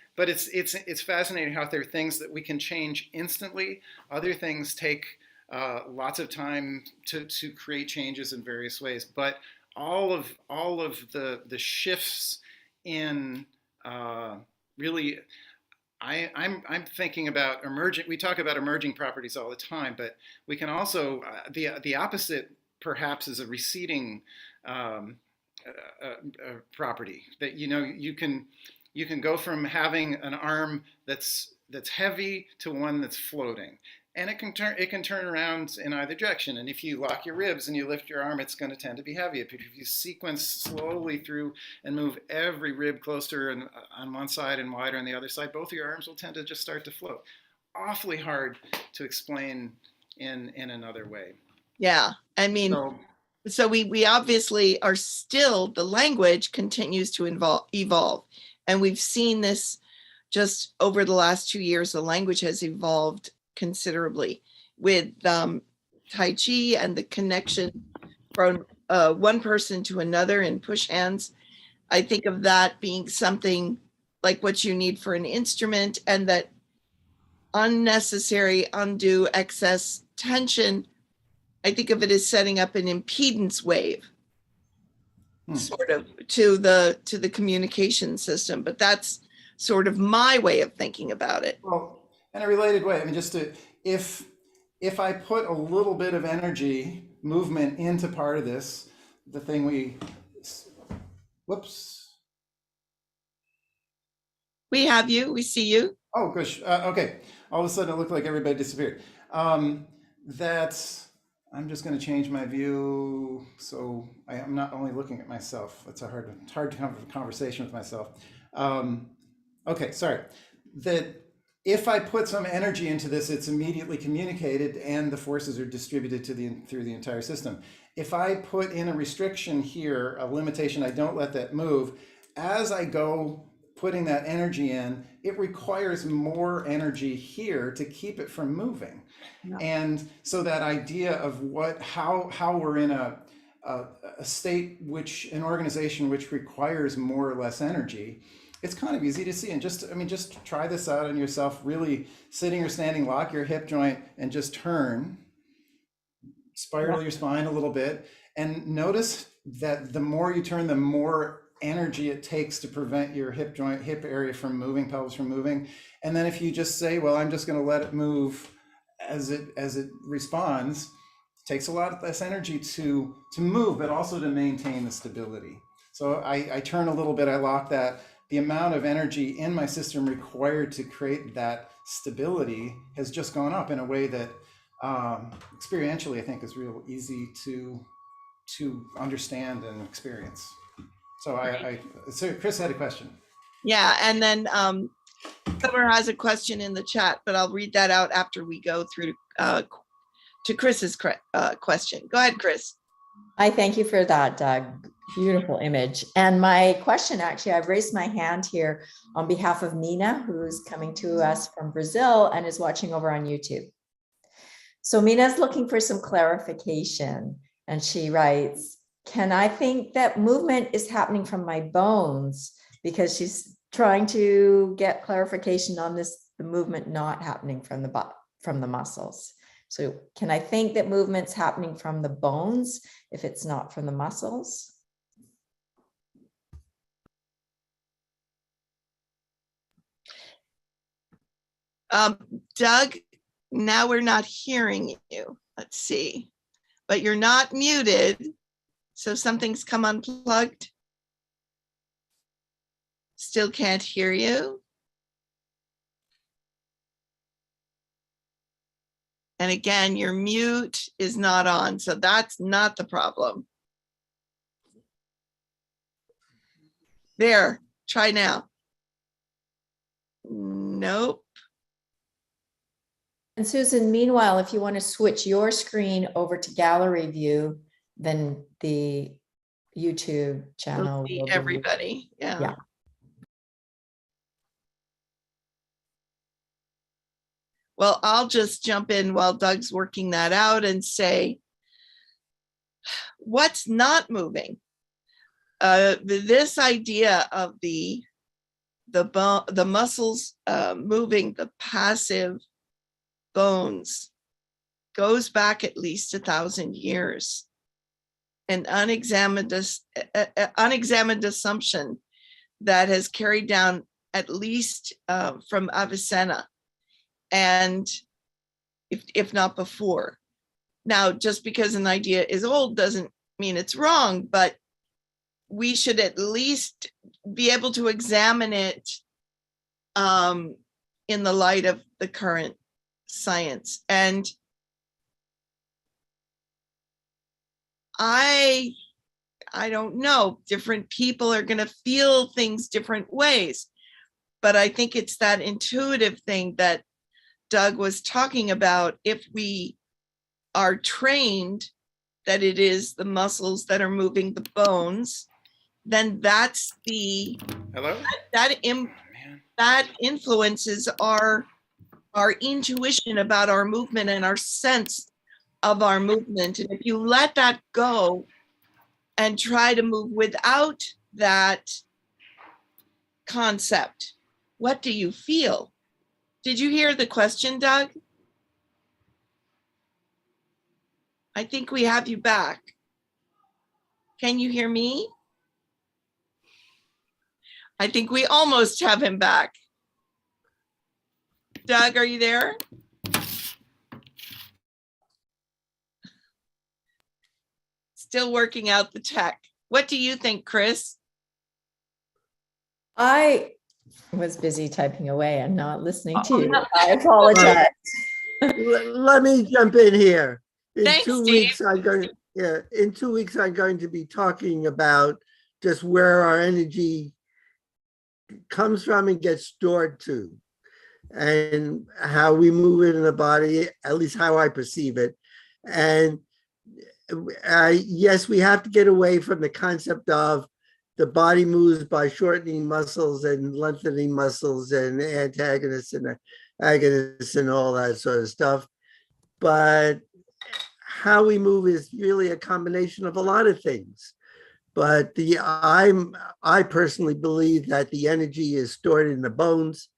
Speaker 4: fascinating how there are things that we can change instantly. Other things take lots of time to create changes in various ways. But all of the shifts in really, I'm thinking about emerging. We talk about emerging properties all the time, but we can also the opposite perhaps is a receding property. That you can go from having an arm that's heavy to one that's floating. And it can turn around in either direction. And if you lock your ribs and you lift your arm, it's going to tend to be heavy. If you sequence slowly through and move every rib closer and on one side and wider on the other side, both of your arms will tend to just start to float. Awfully hard to explain in another way.
Speaker 2: Yeah, I mean, so we obviously are still, the language continues to evolve. And we've seen this just over the last 2 years, the language has evolved considerably with Tai Chi and the connection from one person to another in push hands. I think of that being something like what you need for an instrument, and that unnecessary, undue, excess tension, I think of it as setting up an impedance wave sort of to the communication system. But that's sort of my way of thinking about it.
Speaker 4: Well, in a related way, I mean, if I put a little bit of energy movement into part of this, the thing whoops.
Speaker 2: We have you, we see you.
Speaker 4: Oh, gosh. Okay. All of a sudden it looked like everybody disappeared. I'm just going to change my view. So I am not only looking at myself. It's hard to have a conversation with myself. Okay. Sorry. That if I put some energy into this, it's immediately communicated and the forces are distributed through the entire system. If I put in a restriction here, a limitation, I don't let that move, as I go putting that energy in, it requires more energy here to keep it from moving. Yeah. And so that idea of how we're in a state an organization which requires more or less energy, it's kind of easy to see. And just try this out on yourself, really sitting or standing, lock your hip joint and just turn, spiral your spine a little bit, and notice that the more you turn, the more
Speaker 5: energy it takes to prevent your hip area from moving, pelvis from moving. And then if you just say, well, I'm just going to let it move as it responds, it takes a lot less energy to move, but also to maintain the stability. So I turn a little bit, I lock that. The amount of energy in my system required to create that stability has just gone up in a way that experientially I think is real easy to understand and experience. So so Chris had a question.
Speaker 2: Yeah, and then Summer has a question in the chat, but I'll read that out after we go through to Chris's question. Go ahead, Chris.
Speaker 1: I thank you for that, Doug. Beautiful image. And my question, actually, I've raised my hand here on behalf of Mina, who's coming to us from Brazil and is watching over on YouTube. So Mina's looking for some clarification, and she writes, can I think that movement is happening from my bones? Because she's trying to get clarification on this, the movement not happening from the muscles. So can I think that movement's happening from the bones if it's not from the muscles?
Speaker 2: Doug, now we're not hearing you. Let's see, but you're not muted. So something's come unplugged. Still can't hear you. And again, your mute is not on, so that's not the problem. There, try now. Nope.
Speaker 1: And Susan, meanwhile, if you want to switch your screen over to gallery view, then the YouTube channel
Speaker 2: We'll see
Speaker 1: will be-
Speaker 2: everybody. Yeah.
Speaker 1: Yeah.
Speaker 2: Well, I'll just jump in while Doug's working that out and say, what's not moving? This idea of the muscles moving, the passive bones, goes back at least 1,000 years. An unexamined assumption that has carried down at least from Avicenna, and if not before. Now, just because an idea is old doesn't mean it's wrong, but we should at least be able to examine it in the light of the current science. And I don't know, different people are going to feel things different ways, but I think it's that intuitive thing that Doug was talking about. If we are trained that it is the muscles that are moving the bones, then that's the
Speaker 4: Hello?
Speaker 2: that influences our intuition about our movement and our sense of our movement. And if you let that go and try to move without that concept, what do you feel? Did you hear the question, Doug? I think we have you back. Can you hear me? I think we almost have him back. Doug, are you there? Still working out the tech. What do you think, Chris?
Speaker 1: I was busy typing away and not listening to you. I apologize.
Speaker 7: Let me jump in here. In
Speaker 2: Thanks,
Speaker 7: 2
Speaker 2: Steve.
Speaker 7: weeks, in 2 weeks, I'm going to be talking about just where our energy comes from and gets stored to, and how we move it in the body, at least how I perceive it. And yes, we have to get away from the concept of the body moves by shortening muscles and lengthening muscles and antagonists and agonists and all that sort of stuff. But how we move is really a combination of a lot of things. But I personally believe that the energy is stored in the bones,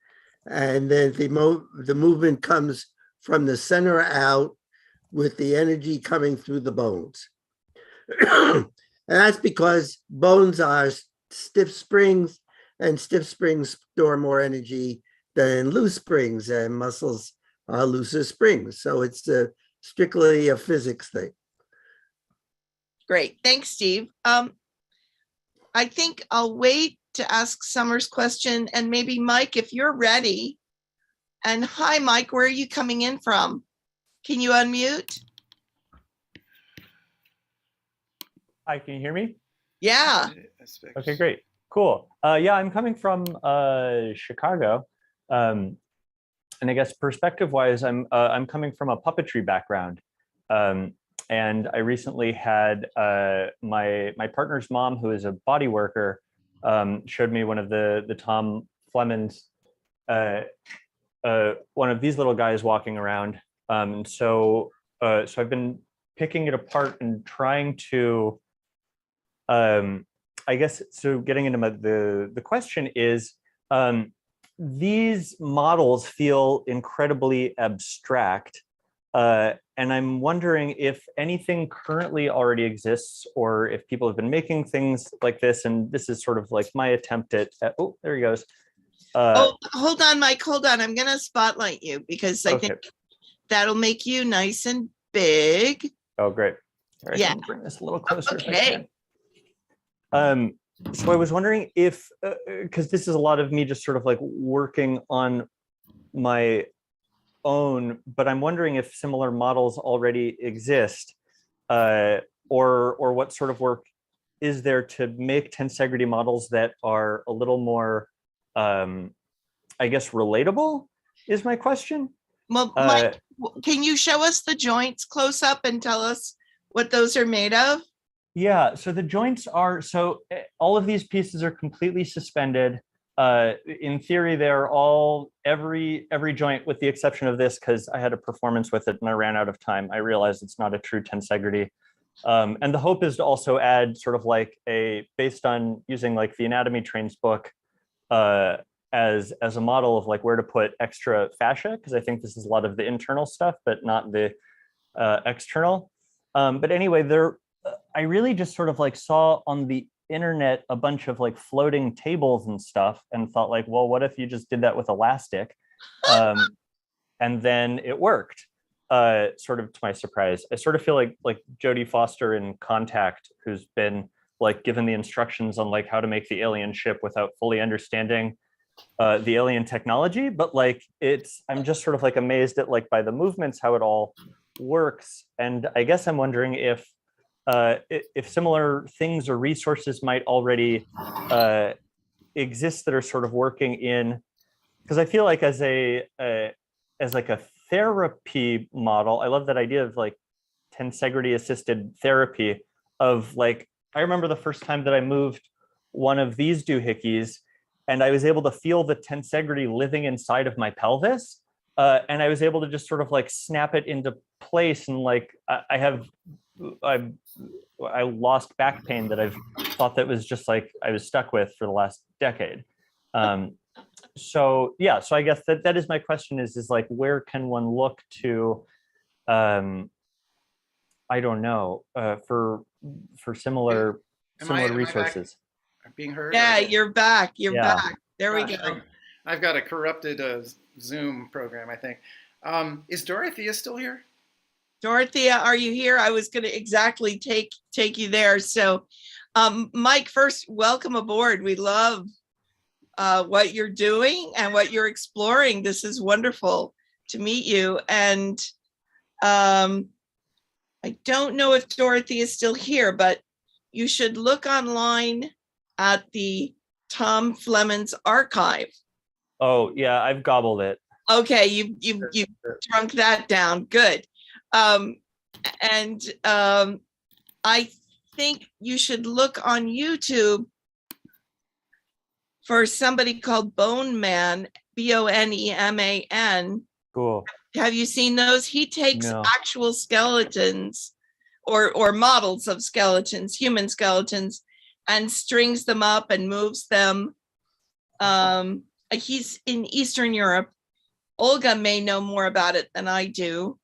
Speaker 7: and then the movement comes from the center out, with the energy coming through the bones. And that's because bones are stiff springs, and stiff springs store more energy than loose springs, and muscles are looser springs. So it's strictly a physics thing.
Speaker 2: Great. Thanks, Steve. I think I'll wait to ask Summer's question, and maybe Mike, if you're ready. And hi, Mike, where are you coming in from? Can you unmute?
Speaker 8: Hi, can you hear me?
Speaker 2: Yeah.
Speaker 8: Okay, great. Cool. Yeah, I'm coming from Chicago. And I guess perspective-wise, I'm coming from a puppetry background. And I recently had my partner's mom, who is a body worker, showed me one of the Tom Flemons, one of these little guys walking around. So I've been picking it apart and trying to, I guess, so getting into the question is, these models feel incredibly abstract. And I'm wondering if anything currently already exists, or if people have been making things like this. And this is sort of like my attempt at oh, there he goes.
Speaker 2: Oh, hold on, Mike, hold on. I'm going to spotlight you because I think that'll make you nice and big.
Speaker 8: Oh, great. All right,
Speaker 2: Yeah.
Speaker 8: bring this a little closer.
Speaker 2: Okay.
Speaker 8: So I was wondering if, because this is a lot of me just sort of like working on my own, but I'm wondering if similar models already exist, or what sort of work is there to make tensegrity models that are a little more, I guess, relatable is my question.
Speaker 2: Well, Mike, can you show us the joints close up and tell us what those are made of?
Speaker 8: Yeah, so the joints are, so all of these pieces are completely suspended. In theory, they're all, every joint with the exception of this, because I had a performance with it and I ran out of time. I realized it's not a true tensegrity. And the hope is to also add sort of like based on using like the Anatomy Trains book as a model of like where to put extra fascia, because I think this is a lot of the internal stuff, but not the external. But anyway, I really just sort of like saw on the internet a bunch of like floating tables and stuff and thought like, well, what if you just did that with elastic? And then it worked, sort of to my surprise. I sort of feel like Jodie Foster in Contact, who's been like given the instructions on like how to make the alien ship without fully understanding the alien technology. But like I'm just sort of like amazed at like by the movements, how it all works. And I guess I'm wondering if similar things or resources might already exist that are sort of working in, because I feel like as like a therapy model, I love that idea of like tensegrity assisted therapy of like, I remember the first time that I moved one of these doohickeys and I was able to feel the tensegrity living inside of my pelvis. And I was able to just sort of like snap it into place. And like, I lost back pain that I've thought that was just like I was stuck with for the last decade. So yeah, so I guess that is my question is like, where can one look to, I don't know, for similar resources?
Speaker 4: I'm being heard?
Speaker 2: Yeah, you're back. You're back. There we
Speaker 4: Gosh,
Speaker 2: go.
Speaker 4: I've got a corrupted Zoom program, I think. Is Dorothea still here?
Speaker 2: Dorothea, are you here? I was going to exactly take you there. So, Mike, first, welcome aboard. We love what you're doing and what you're exploring. This is wonderful to meet you. And I don't know if Dorothy is still here, but you should look online at the Tom Flemons archive.
Speaker 8: Oh yeah, I've gobbled it.
Speaker 2: Okay, you've drunk that down. Good. I think you should look on YouTube for somebody called Bone Man, Boneman.
Speaker 8: Cool.
Speaker 2: Have you seen those? He takes
Speaker 8: No.
Speaker 2: actual skeletons or models of skeletons, human skeletons, and strings them up and moves them. He's in Eastern Europe. Olga may know more about it than I do.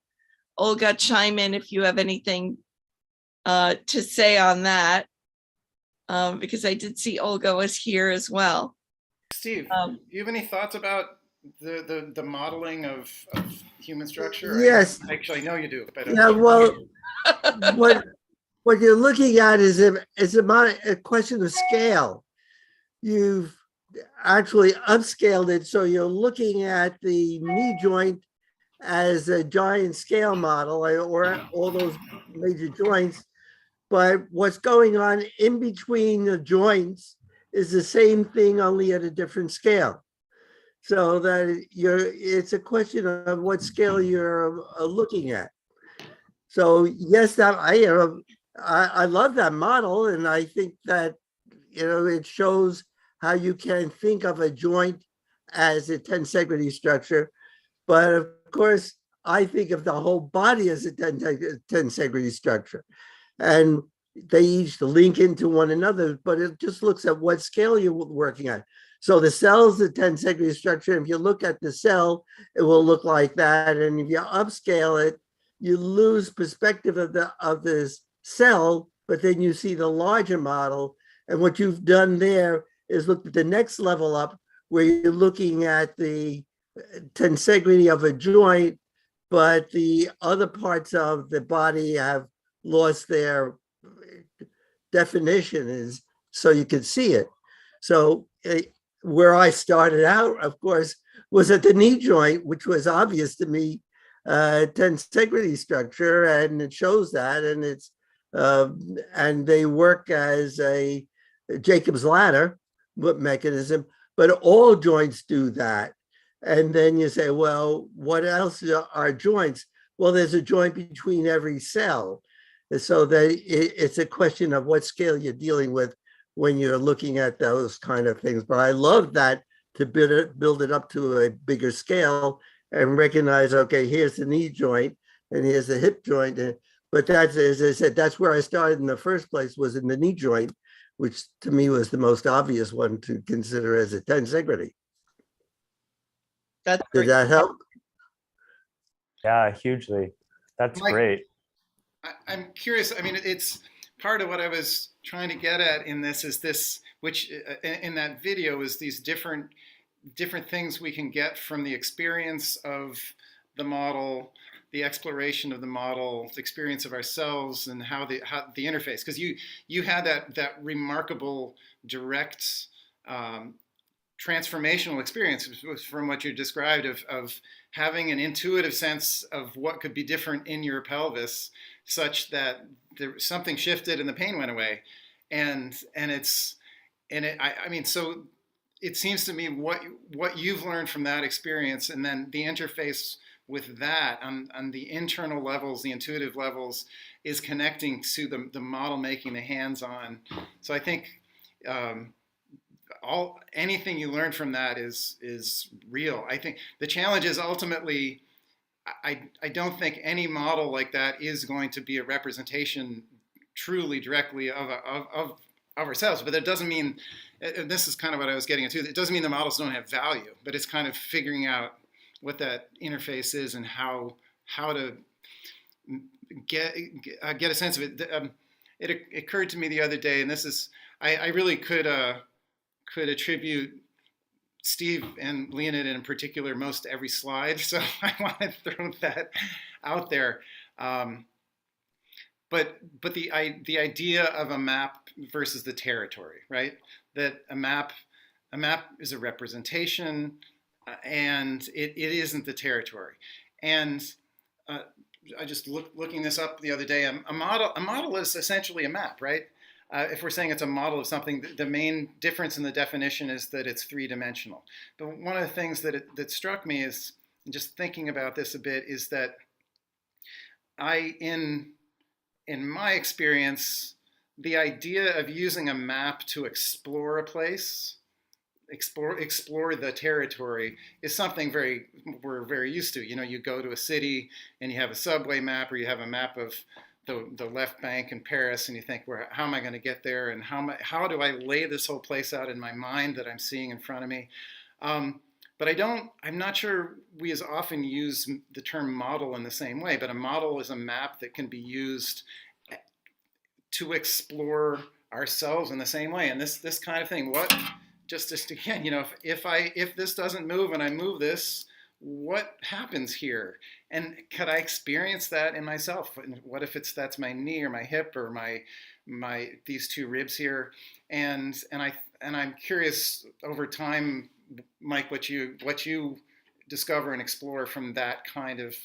Speaker 2: Olga, chime in if you have anything to say on that. because I did see Olga was here as well.
Speaker 4: Steve,
Speaker 2: Um,
Speaker 4: do you have any thoughts about the modeling of human structure?
Speaker 7: Yes.
Speaker 4: Actually, I know you do, but
Speaker 7: Yeah, well, what you're looking at is a question of scale. You've actually upscaled it, so you're looking at the knee joint as a giant scale model, or all those major joints. But what's going on in between the joints is the same thing, only at a different scale. So that it's a question of what scale you're looking at. So yes, that I love that model, and I think that it shows how you can think of a joint as a tensegrity structure. But of course, I think of the whole body as a tensegrity structure, and they each link into one another. But it just looks at what scale you're working at. So the cell's the tensegrity structure. If you look at the cell, it will look like that. And if you upscale it, you lose perspective of this cell, but then you see the larger model. And what you've done there is look at the next level up, where you're looking at the tensegrity of a joint, but the other parts of the body have lost their definition, is so you can see it. So where I started out, of course, was at the knee joint, which was obvious to me, tensegrity structure, and it shows that, and it's and they work as a Jacob's ladder mechanism, but all joints do that. And then you say, well, what else are joints? Well, there's a joint between every cell. So that it's a question of what scale you're dealing with when you're looking at those kind of things. But I love that, to build it up to a bigger scale and recognize, okay, here's the knee joint and here's the hip joint. But that's, as I said, that's where I started in the first place, was in the knee joint, which to me was the most obvious one to consider as a tensegrity.
Speaker 2: That's
Speaker 7: Did
Speaker 2: great.
Speaker 7: that help?
Speaker 8: Yeah, hugely. That's
Speaker 4: Mike,
Speaker 8: great.
Speaker 4: I'm curious. I mean, it's part of what I was trying to get at in this is this, which in that video is these different things we can get from the experience of the model, the exploration of the model, the experience of ourselves, and how the interface. Because you had that remarkable direct transformational experience from what you described of having an intuitive sense of what could be different in your pelvis, such that something shifted and the pain went away, I mean, so it seems to me what you've learned from that experience, and then the interface with that on the internal levels, the intuitive levels, is connecting to the model making, the hands-on. So I think anything you learn from that is real. I think the challenge is ultimately, I don't think any model like that is going to be a representation truly directly of ourselves. But that doesn't mean, and this is kind of what I was getting into, it doesn't mean the models don't have value, but it's kind of figuring out what that interface is and how to get a sense of it. It occurred to me the other day, and this is, I really could attribute Steve and Leonid in particular most every slide, so I want to throw that out there. But the idea of a map versus the territory, right? That a map is a representation, and it isn't the territory. And I just looking this up the other day. A model is essentially a map, right? If we're saying it's a model of something, the main difference in the definition is that it's three-dimensional. But one of the things that struck me is, just thinking about this a bit, is that in my experience, the idea of using a map to explore a place, explore the territory, is something we're very used to. You know, you go to a city and you have a subway map, or you have a map of the left bank in Paris, and you think, well, how am I going to get there, and how do I lay this whole place out in my mind that I'm seeing in front of me? But I'm not sure we as often use the term model in the same way, but a model is a map that can be used to explore ourselves in the same way. And this kind of thing, what, just again, if this doesn't move and I move this, what happens here? And could I experience that in myself? What if that's my knee or my hip or these two ribs here? And I'm curious over time, Mike, what you discover and explore from that kind of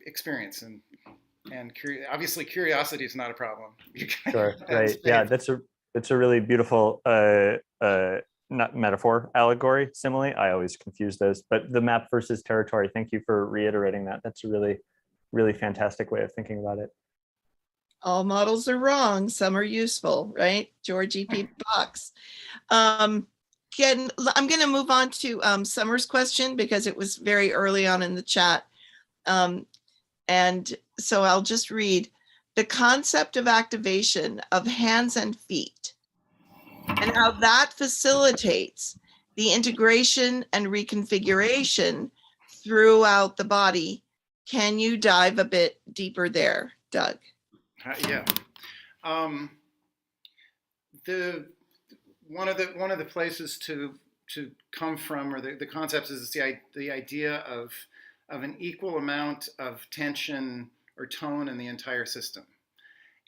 Speaker 4: experience. And obviously curiosity is not a problem.
Speaker 8: Sure. Right. Yeah, that's a really beautiful not metaphor, allegory, simile. I always confuse those, but the map versus territory. Thank you for reiterating that. That's a really, really fantastic way of thinking about it.
Speaker 2: All models are wrong. Some are useful, right? George E.P. Box. I'm going to move on to Summer's question because it was very early on in the chat. And so I'll just read the concept of activation of hands and feet and how that facilitates the integration and reconfiguration throughout the body. Can you dive a bit deeper there, Doug?
Speaker 4: Yeah. One of the places to come from, or the concepts, is the idea of an equal amount of tension or tone in the entire system.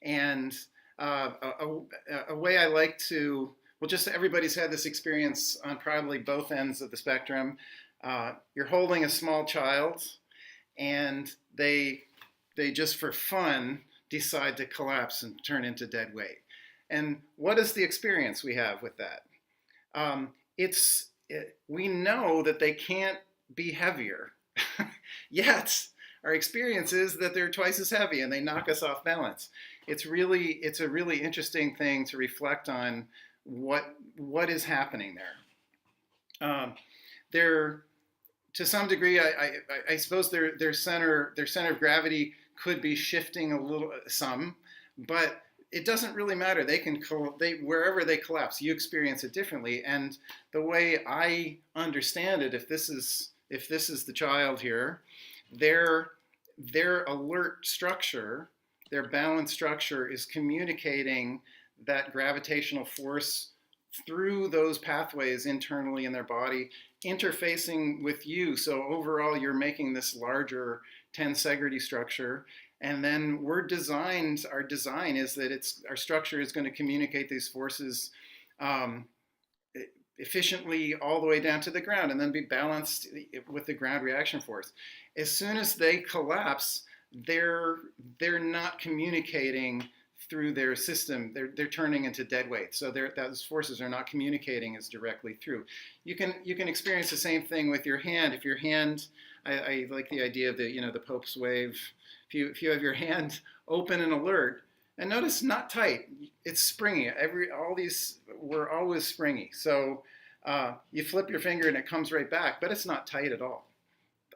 Speaker 4: And a way I like to, well, just everybody's had this experience on probably both ends of the spectrum. You're holding a small child and they just for fun decide to collapse and turn into dead weight. And what is the experience we have with that? We know that they can't be heavier, yet our experience is that they're twice as heavy and they knock us off balance. It's a really interesting thing to reflect on what is happening there. To some degree, I suppose their center of gravity could be shifting some, but it doesn't really matter. Wherever they collapse, you experience it differently. And the way I understand it, if this is the child here, their alert structure, their balanced structure is communicating that gravitational force through those pathways internally in their body, interfacing with you. So overall, you're making this larger tensegrity structure. And then our design is that our structure is going to communicate these forces efficiently all the way down to the ground and then be balanced with the ground reaction force. As soon as they collapse, they're not communicating through their system. They're turning into dead weight. So those forces are not communicating as directly through. You can experience the same thing with your hand. If your hand, I like the idea of the Pope's wave. If you have your hand open and alert, and notice not tight, it's springy. We're always springy. So you flip your finger and it comes right back, but it's not tight at all.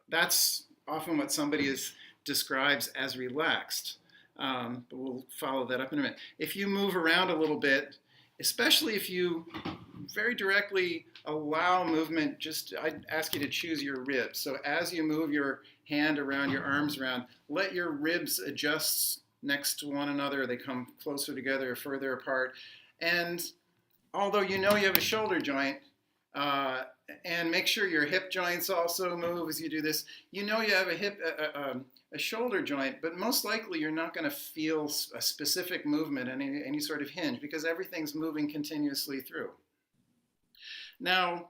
Speaker 4: That's often what somebody describes as relaxed. But we'll follow that up in a minute. If you move around a little bit, especially if you very directly allow movement, I'd ask you to choose your ribs. So as you move your hand around, your arms around, let your ribs adjust next to one another. They come closer together or further apart. And although you have a shoulder joint, and make sure your hip joints also move as you do this. You have a shoulder joint, but most likely you're not going to feel a specific movement, any sort of hinge, because everything's moving continuously through. Now,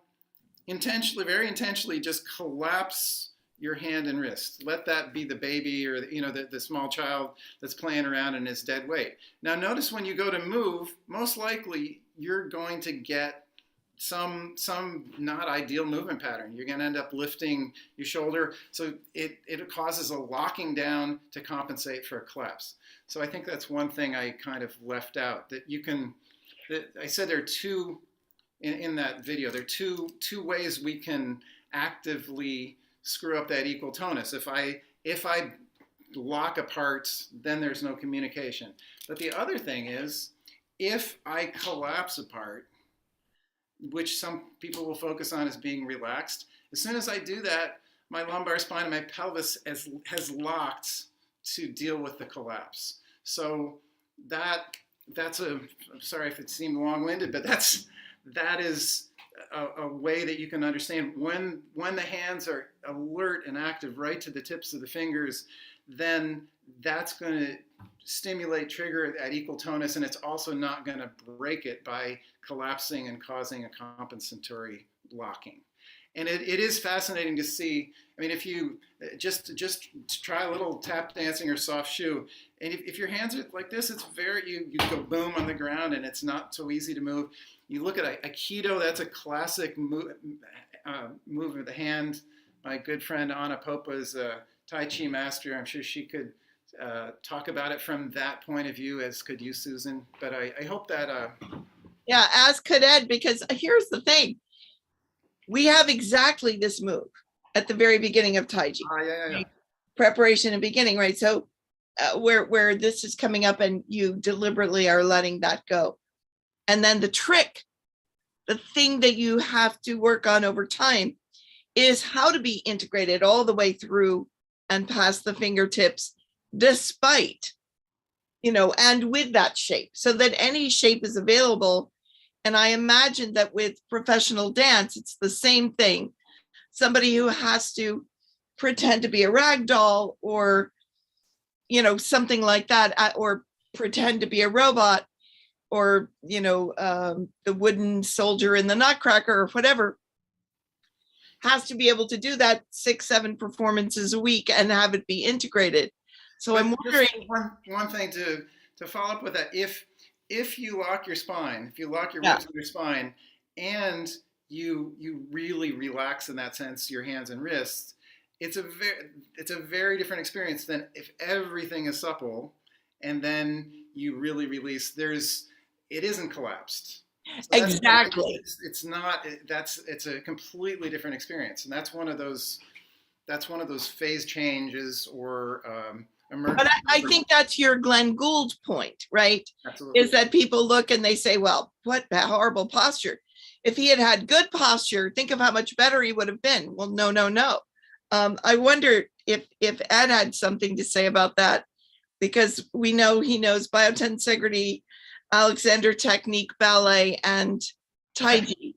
Speaker 4: very intentionally, just collapse your hand and wrist. Let that be the baby or the small child that's playing around and is dead weight. Now, notice when you go to move, most likely you're going to get some not ideal movement pattern. You're going to end up lifting your shoulder. So it causes a locking down to compensate for a collapse. So I think that's one thing I kind of left out, I said there are two, in that video, there are two ways we can actively screw up that equal tonus. If I lock apart, then there's no communication. But the other thing is, if I collapse apart, which some people will focus on as being relaxed, as soon as I do that, my lumbar spine and my pelvis has locked to deal with the collapse. So that's I'm sorry if it seemed long-winded, but that is a way that you can understand when the hands are alert and active right to the tips of the fingers, then that's going to stimulate, trigger at equal tonus, and it's also not going to break it by collapsing and causing a compensatory locking. And it is fascinating to see. I mean, if you just try a little tap dancing or soft shoe, and if your hands are like this, it's very, you go boom on the ground and it's not so easy to move. You look at Aikido, that's a classic move of the hand. My good friend Anna Popa is a Tai Chi master. I'm sure she could talk about it from that point of view, as could you, Susan. But I hope that...
Speaker 2: Yeah, as could Ed, because here's the thing. We have exactly this move at the very beginning of Tai Chi.
Speaker 4: yeah.
Speaker 2: Preparation and beginning, right? So where this is coming up and you deliberately are letting that go. And then the trick, the thing that you have to work on over time is how to be integrated all the way through and past the fingertips, despite, and with that shape, so that any shape is available. And I imagine that with professional dance, it's the same thing. Somebody who has to pretend to be a rag doll or, something like that, or pretend to be a robot, or, the wooden soldier in the Nutcracker or whatever, has to be able to do that 6-7 performances a week and have it be integrated. So
Speaker 4: but
Speaker 2: I'm wondering.
Speaker 4: One thing to follow up with that, if you lock your spine, if you lock your ribs in your spine, and you really relax in that sense your hands and wrists, it's a very different experience than if everything is supple and then you really release. It isn't collapsed. So
Speaker 2: Exactly.
Speaker 4: It's not. It's a completely different experience, and that's one of those phase changes or emergence.
Speaker 2: But I think that's your Glenn Gould point, right?
Speaker 4: Absolutely.
Speaker 2: Is that people look and they say, well, what horrible posture. If he had had good posture, think of how much better he would have been. Well, no. I wonder if Ed had something to say about that, because we know he knows Biotensegrity, Alexander technique, ballet, and Tai Chi.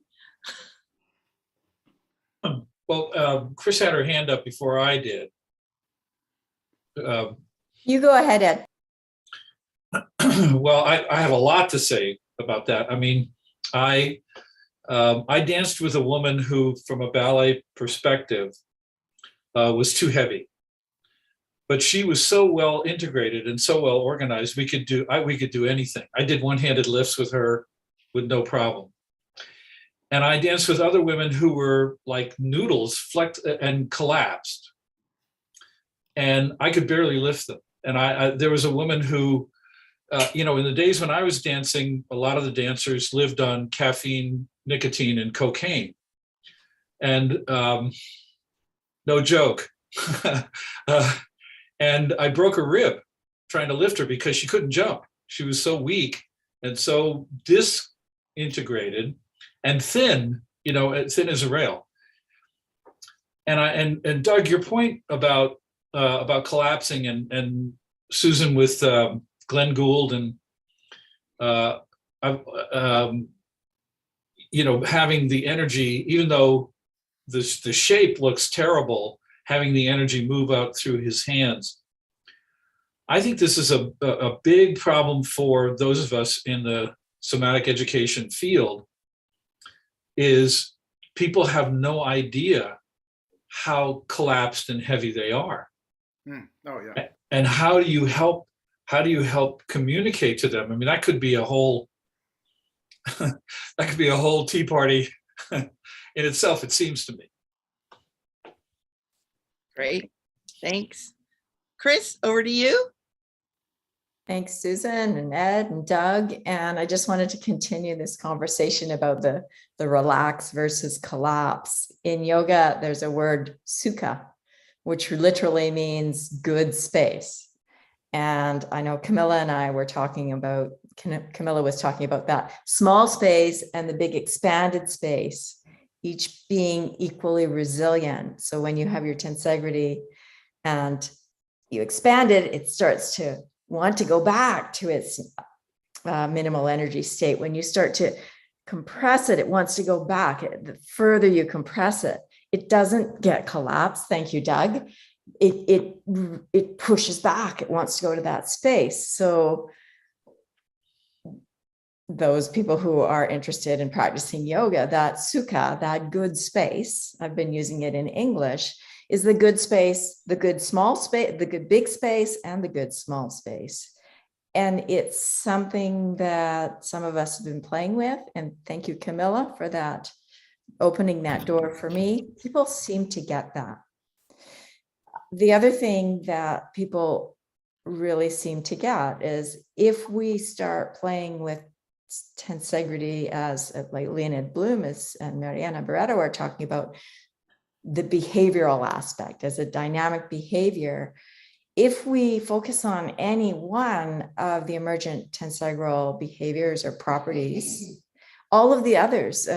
Speaker 6: Well, Chris had her hand up before I did.
Speaker 1: You go ahead, Ed.
Speaker 6: Well, I have a lot to say about that. I mean, I danced with a woman who, from a ballet perspective, was too heavy. But she was so well integrated and so well organized, we could do anything. I did one-handed lifts with her with no problem. And I danced with other women who were like noodles, flexed and collapsed. And I could barely lift them. And there was a woman who, in the days when I was dancing, a lot of the dancers lived on caffeine, nicotine, and cocaine. And no joke. And I broke a rib trying to lift her because she couldn't jump. She was so weak and so disintegrated and thin, thin as a rail. And Doug, your point about collapsing and Susan with Glenn Gould and having the energy, even though the shape looks terrible, having the energy move out through his hands. I think this is a big problem for those of us in the somatic education field, is people have no idea how collapsed and heavy they are.
Speaker 4: Oh yeah.
Speaker 6: And how do you help communicate to them? I mean, that could be a whole tea party in itself, it seems to me.
Speaker 2: Great, thanks. Chris, over to you.
Speaker 1: Thanks, Susan and Ed and Doug. And I just wanted to continue this conversation about the relax versus collapse. In yoga, there's a word sukha, which literally means good space. And I know Camilla and I were talking about, Camilla was talking about that small space and the big expanded space, each being equally resilient. So when you have your tensegrity and you expand it, it starts to want to go back to its minimal energy state. When you start to compress it, it wants to go back. The further you compress it, it doesn't get collapsed. Thank you, Doug. It pushes back. It wants to go to that space. So those people who are interested in practicing yoga, that sukha, that good space, I've been using it in English, is the good space, the good small space, the good big space, and the good small space. And it's something that some of us have been playing with. And thank you, Camilla, for that, opening that door for me. People seem to get that. The other thing that people really seem to get is if we start playing with tensegrity, as like Leonid Bloom and Mariana Barreto are talking about, the behavioral aspect as a dynamic behavior. If we focus on any one of the emergent tensegral behaviors or properties, all of the others,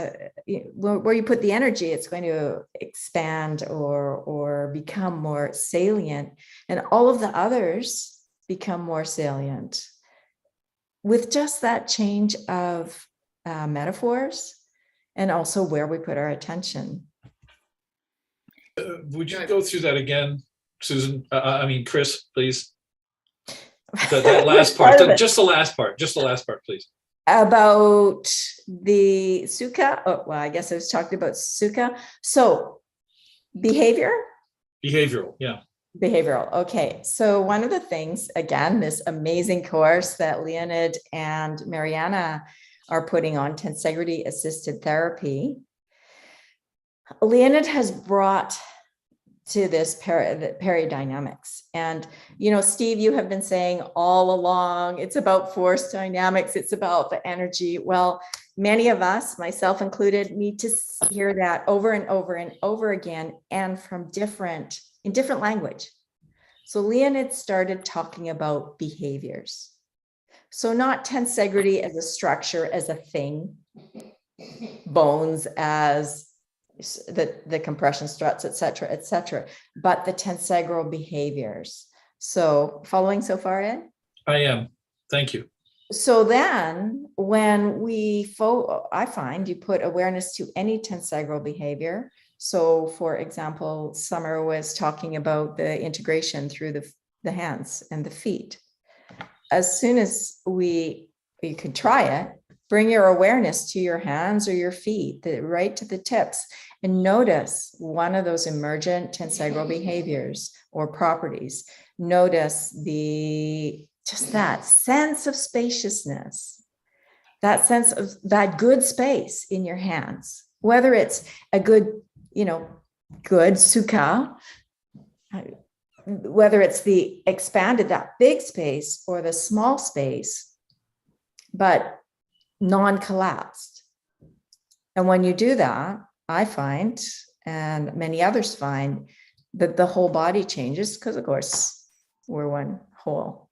Speaker 1: where you put the energy, it's going to expand or become more salient, and all of the others become more salient. With just that change of metaphors and also where we put our attention.
Speaker 6: Would you go through that again, Susan? I mean, Chris, please. That last part, just the last part, please.
Speaker 1: About the sukha. Oh, well, I guess I was talking about sukha. So behavioral,
Speaker 6: yeah.
Speaker 1: Behavioral. Okay. So one of the things, again, this amazing course that Leonid and Mariana are putting on, Tensegrity Assisted Therapy, Leonid has brought to this paradynamics. And, Steve, you have been saying all along, it's about force dynamics, it's about the energy. Well, many of us, myself included, need to hear that over and over and over again, and from in different language. So Leonid started talking about behaviors. So not tensegrity as a structure, as a thing, bones as the compression struts, et cetera, but the tensegral behaviors. So following so far, Ed?
Speaker 6: I am. Thank you.
Speaker 1: So then when I find you put awareness to any tensegral behavior. So for example, Summer was talking about the integration through the hands and the feet. As soon as you could try it, bring your awareness to your hands or your feet, right to the tips, and notice one of those emergent tensegral behaviors or properties. Notice just that sense of spaciousness, that sense of that good space in your hands, whether it's a good sukha, whether it's the expanded, that big space, or the small space, but non-collapsed. And when you do that, I find, and many others find, that the whole body changes, because of course we're one whole.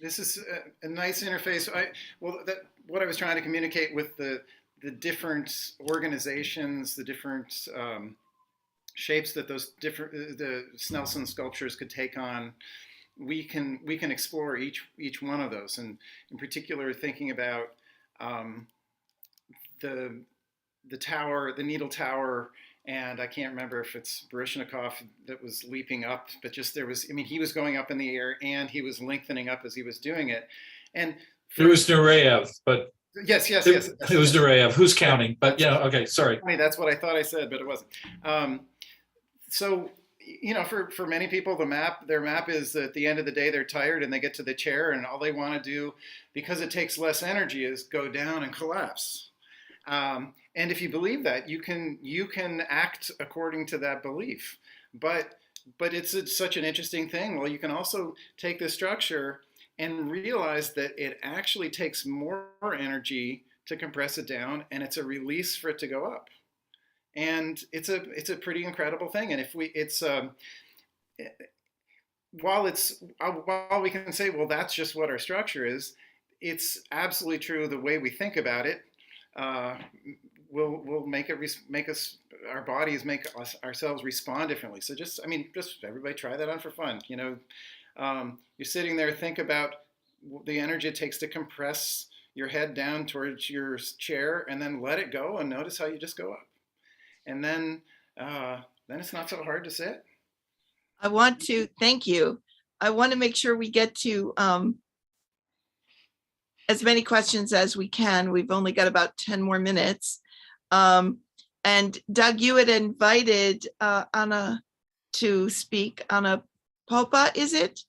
Speaker 4: This is a nice interface. What I was trying to communicate with the different organizations, the different shapes that the Snelson sculptures could take on, we can explore each one of those, and in particular thinking about the tower, the needle tower, and I can't remember if it's Baryshnikov that was leaping up, but he was going up in the air and he was lengthening up as he was doing it. And
Speaker 6: it was Nureyev, but
Speaker 4: yes.
Speaker 6: It was Nureyev. Who's counting? But yeah, okay, sorry.
Speaker 4: That's what I thought I said, but it wasn't. So, for many people, their map is at the end of the day, they're tired and they get to the chair and all they want to do, because it takes less energy, is go down and collapse. And if you believe that, you can act according to that belief. But it's such an interesting thing. Well, you can also take this structure and realize that it actually takes more energy to compress it down, and it's a release for it to go up. And it's a pretty incredible thing. And while we can say, well, that's just what our structure is, it's absolutely true. The way we think about it will make our bodies make ourselves respond differently. So just everybody try that on for fun. You're sitting there, think about the energy it takes to compress your head down towards your chair, and then let it go, and notice how you just go up. And then it's not so hard to sit.
Speaker 2: I want to thank you. I want to make sure we get to as many questions as we can. We've only got about 10 more minutes. And Doug, you had invited Anna to speak. Anna Popa, is it?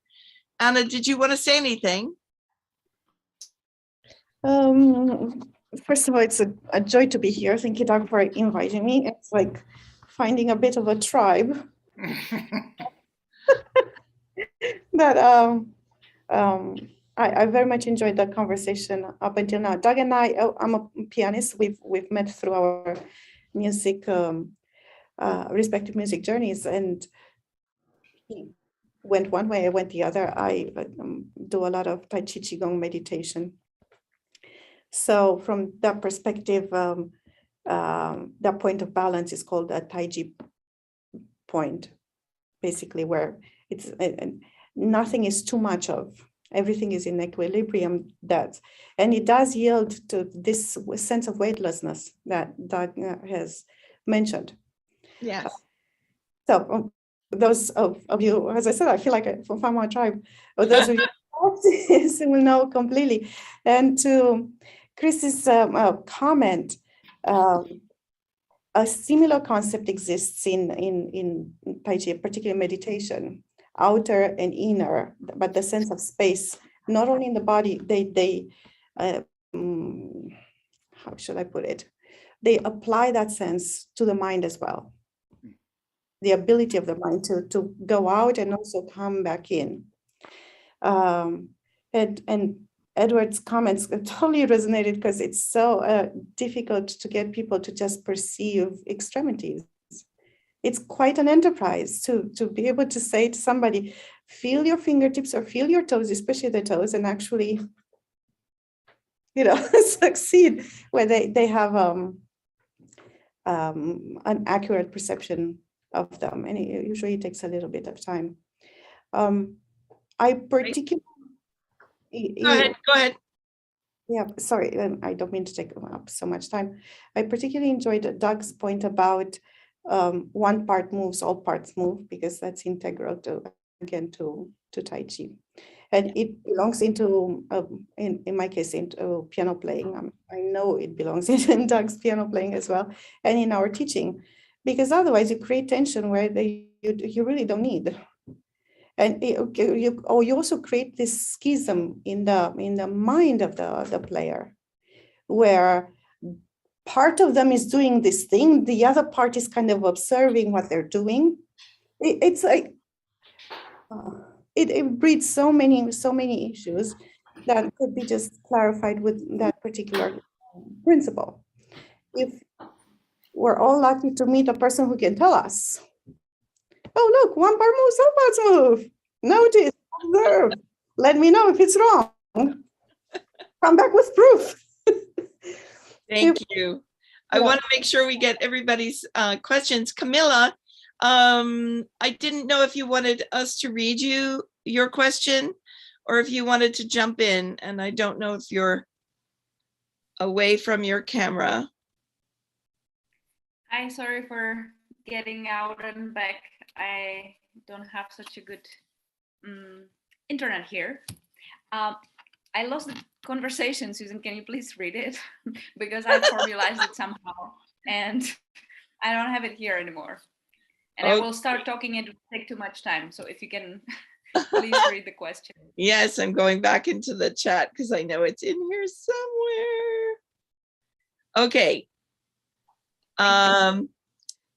Speaker 2: Anna, did you want to say anything?
Speaker 9: First of all, it's a joy to be here. Thank you, Doug, for inviting me. It's like finding a bit of a tribe. That I very much enjoyed that conversation up until now. Doug and I'm a pianist. We've met through our music, respective music journeys, and he went one way, I went the other. I do a lot of Tai Chi Qigong meditation. So from that perspective, that point of balance is called a Tai Chi point, basically, where it's nothing is too much of, everything is in equilibrium. And it does yield to this sense of weightlessness that Doug has mentioned.
Speaker 2: Yes.
Speaker 9: So those of you, as I said, I feel like I found my tribe. Those of you will know completely. And to Chris's comment, a similar concept exists in Tai Chi, particularly meditation, outer and inner, but the sense of space, not only in the body, they how should I put it? They apply that sense to the mind as well. The ability of the mind to go out and also come back in. And Edward's comments totally resonated because it's so difficult to get people to just perceive extremities. It's quite an enterprise to be able to say to somebody, feel your fingertips or feel your toes, especially the toes, and actually, succeed where they have an accurate perception of them. And it usually takes a little bit of time. I particularly...
Speaker 2: Go ahead.
Speaker 9: Yeah, sorry, I don't mean to take up so much time. I particularly enjoyed Doug's point about one part moves, all parts move, because that's integral to Tai Chi. And it belongs into, in my case, into piano playing. I know it belongs in Doug's piano playing as well, and in our teaching, because otherwise you create tension where you really don't need. And you also create this schism in the mind of the player, where part of them is doing this thing, the other part is kind of observing what they're doing. It's like it breeds so many issues that could be just clarified with that particular principle. If we're all lucky to meet a person who can tell us, oh, look, one part moves, all parts move. Notice, observe. Let me know if it's wrong. Come back with proof.
Speaker 2: Thank you. I want to make sure we get everybody's questions. Camilla, I didn't know if you wanted us to read your question or if you wanted to jump in, and I don't know if you're away from your camera.
Speaker 10: Hi, sorry for getting out and back. I don't have such a good internet here. I lost the conversation. Susan, can you please read it? Because I formalized it somehow and I don't have it here anymore. And I will start talking, it will take too much time. So if you can please read the question.
Speaker 2: Yes, I'm going back into the chat because I know it's in here somewhere. Okay.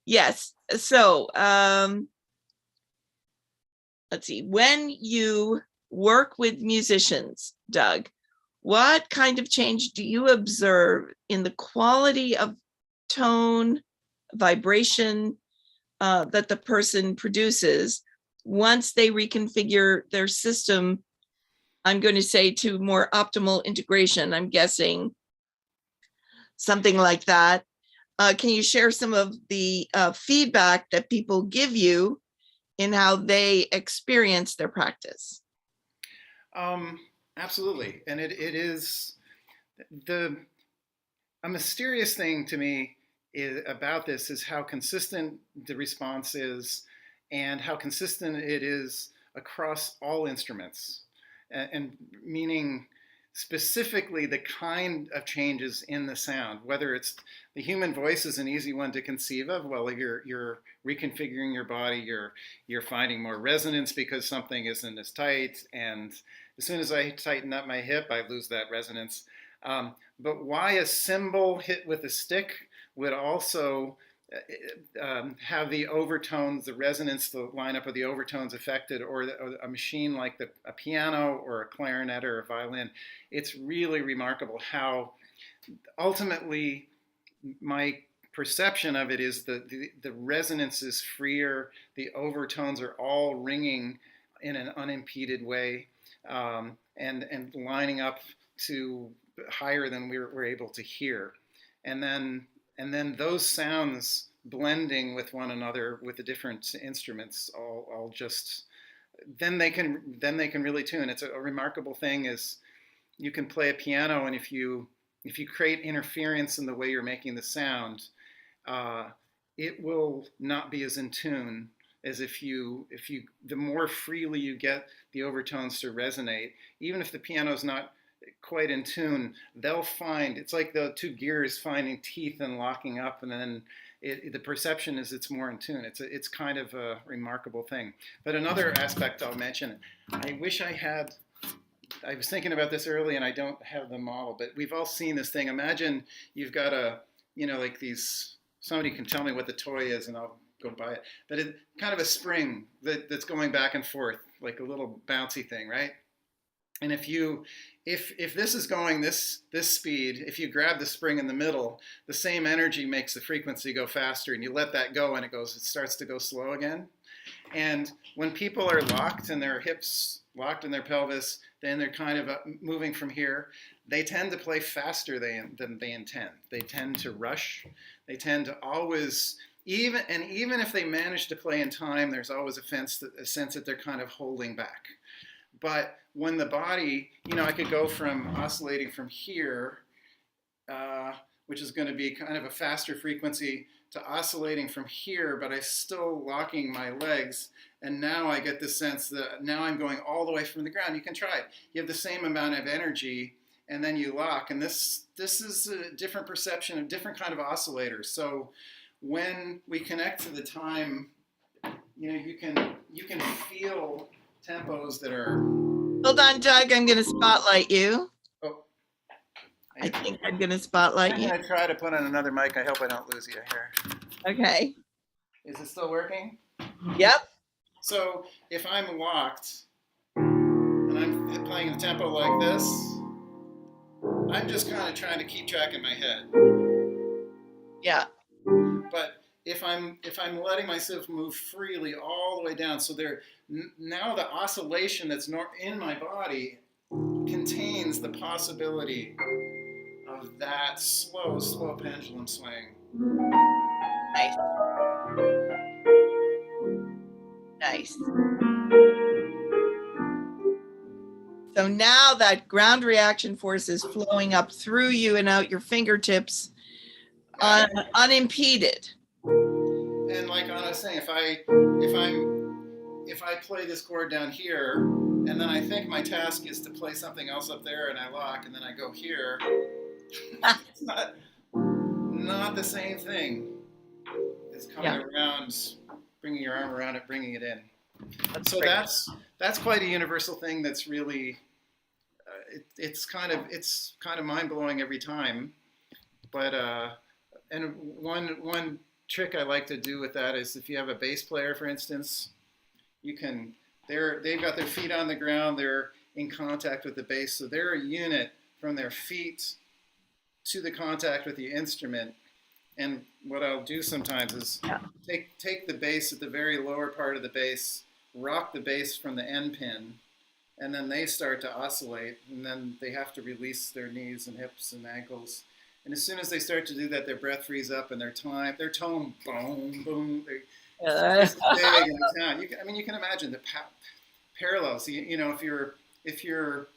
Speaker 2: Yes, so let's see, when you work with musicians, Doug, what kind of change do you observe in the quality of tone, vibration that the person produces once they reconfigure their system? I'm going to say to more optimal integration, I'm guessing something like that. Can you share some of the feedback that people give you in how they experience their practice.
Speaker 4: Absolutely. And it is a mysterious thing to me about this is how consistent the response is and how consistent it is across all instruments. And meaning specifically the kind of changes in the sound, whether it's the human voice is an easy one to conceive of. Well, you're reconfiguring your body, you're finding more resonance because something isn't as tight. And as soon as I tighten up my hip, I lose that resonance. But why a cymbal hit with a stick would also have the overtones, the resonance, the lineup of the overtones affected, or a machine like a piano or a clarinet or a violin. It's really remarkable how ultimately my perception of it is the resonance is freer, the overtones are all ringing in an unimpeded way, and lining up to higher than we're able to hear. And then those sounds blending with one another with the different instruments all just then they can really tune. It's a remarkable thing is you can play a piano, and if you create interference in the way you're making the sound, it will not be as in tune as if you the more freely you get the overtones to resonate, even if the piano's not quite in tune, they'll find, it's like the two gears finding teeth and locking up, and then the perception is it's more in tune. It's kind of a remarkable thing. But another aspect I'll mention, I wish I was thinking about this early and I don't have the model, but we've all seen this thing. Imagine you've got like these, somebody can tell me what the toy is and I'll go buy it. But it's kind of a spring that's going back and forth, like a little bouncy thing, right? And if this is going this speed, if you grab the spring in the middle, the same energy makes the frequency go faster, and you let that go and it starts to go slow again. And when people are locked and their hips locked in their pelvis, then they're kind of moving from here, they tend to play faster than they intend. They tend to rush. They tend to always, even if they manage to play in time, there's always a sense that they're kind of holding back. But when the body, I could go from oscillating from here, which is going to be kind of a faster frequency, to oscillating from here, but I'm still locking my legs. And now I get the sense that now I'm going all the way from the ground. You can try it. You have the same amount of energy, and then you lock. And this is a different perception, a different kind of oscillator. So when we connect to the time, you can feel tempos that are.
Speaker 2: Hold on, Doug, I'm going to spotlight you.
Speaker 4: Oh,
Speaker 2: I think I'm going to spotlight you.
Speaker 4: I'm going to try to put on another mic. I hope I don't lose you here.
Speaker 2: Okay.
Speaker 4: Is it still working?
Speaker 2: Yep.
Speaker 4: So if I'm locked and I'm playing a tempo like this, I'm just kind of trying to keep track in my head.
Speaker 2: Yeah.
Speaker 4: But if I'm letting myself move freely all the way down, so now the oscillation that's in my body contains the possibility of that slow pendulum swing.
Speaker 2: Nice. Nice. So now that ground reaction force is flowing up through you and out your fingertips unimpeded.
Speaker 4: And like Anna was saying, if I play this chord down here, and then I think my task is to play something else up there, and I lock, and then I go here, it's not the same thing. It's coming around, bringing your arm around it, bringing it in. So that's quite a universal thing. That's really it's kind of mind blowing every time. But and one trick I like to do with that is if you have a bass player, for instance, they've got their feet on the ground, they're in contact with the bass, so they're a unit from their feet to the contact with the instrument. And what I'll do sometimes is take the bass at the very lower part of the bass, rock the bass from the end pin, and then they start to oscillate, and then they have to release their knees and hips and ankles. And as soon as they start to do that, their breath frees up and their tone, boom, boom, This is big in the town. I mean, you can imagine the parallels. You know, if you're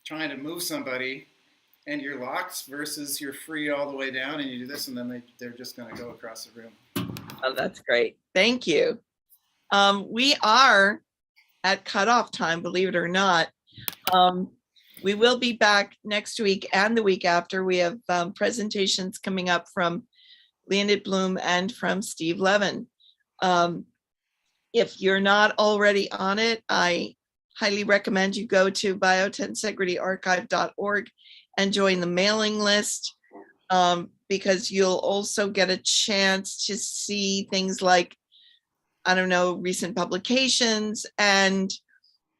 Speaker 4: trying to move somebody and you're locked versus you're free all the way down, and you do this, and then they're just going to go across the room.
Speaker 2: Oh, that's great. Thank you. We are at cutoff time, believe it or not. We will be back next week and the week after. We have presentations coming up from Leonid Bloom and from Steve Levin. If you're not already on it, I highly recommend you go to biotensegrityarchive.org and join the mailing list, because you'll also get a chance to see things like, I don't know, recent publications. And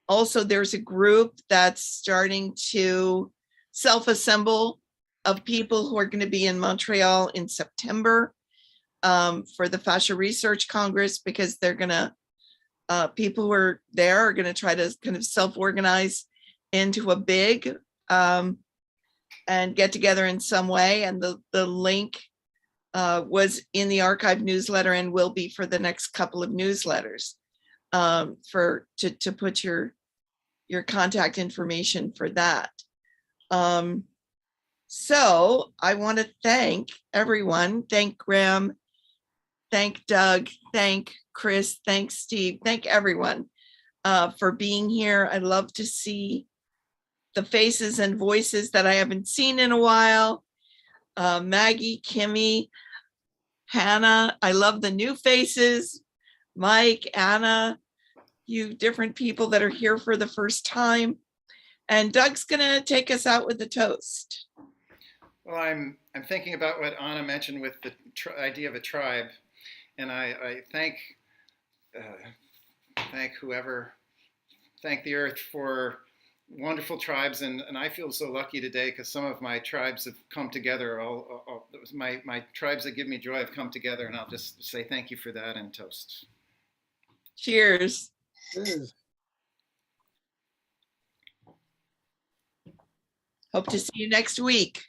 Speaker 2: also there's a group that's starting to self-assemble of people who are going to be in Montreal in September for the Fascia Research Congress, because they're going to, people who are there are going to try to kind of self-organize into a big and get together in some way. And the link was in the archive newsletter and will be for the next couple of newsletters to put your contact information for that. So I want to thank everyone. Thank Graham, thank Doug, thank Chris, thank Steve, thank everyone for being here. I love to see the faces and voices that I haven't seen in a while. Maggie, Kimmy, Hannah, I love the new faces. Mike, Anna, you different people that are here for the first time. And Doug's gonna take us out with a toast.
Speaker 4: Well, I'm thinking about what Anna mentioned with the idea of a tribe, and I thank the earth for wonderful tribes, and I feel so lucky today because some of my tribes have come together. My tribes that give me joy have come together, and I'll just say thank you for that and toast.
Speaker 2: Cheers.
Speaker 3: Cheers.
Speaker 2: Hope to see you next week.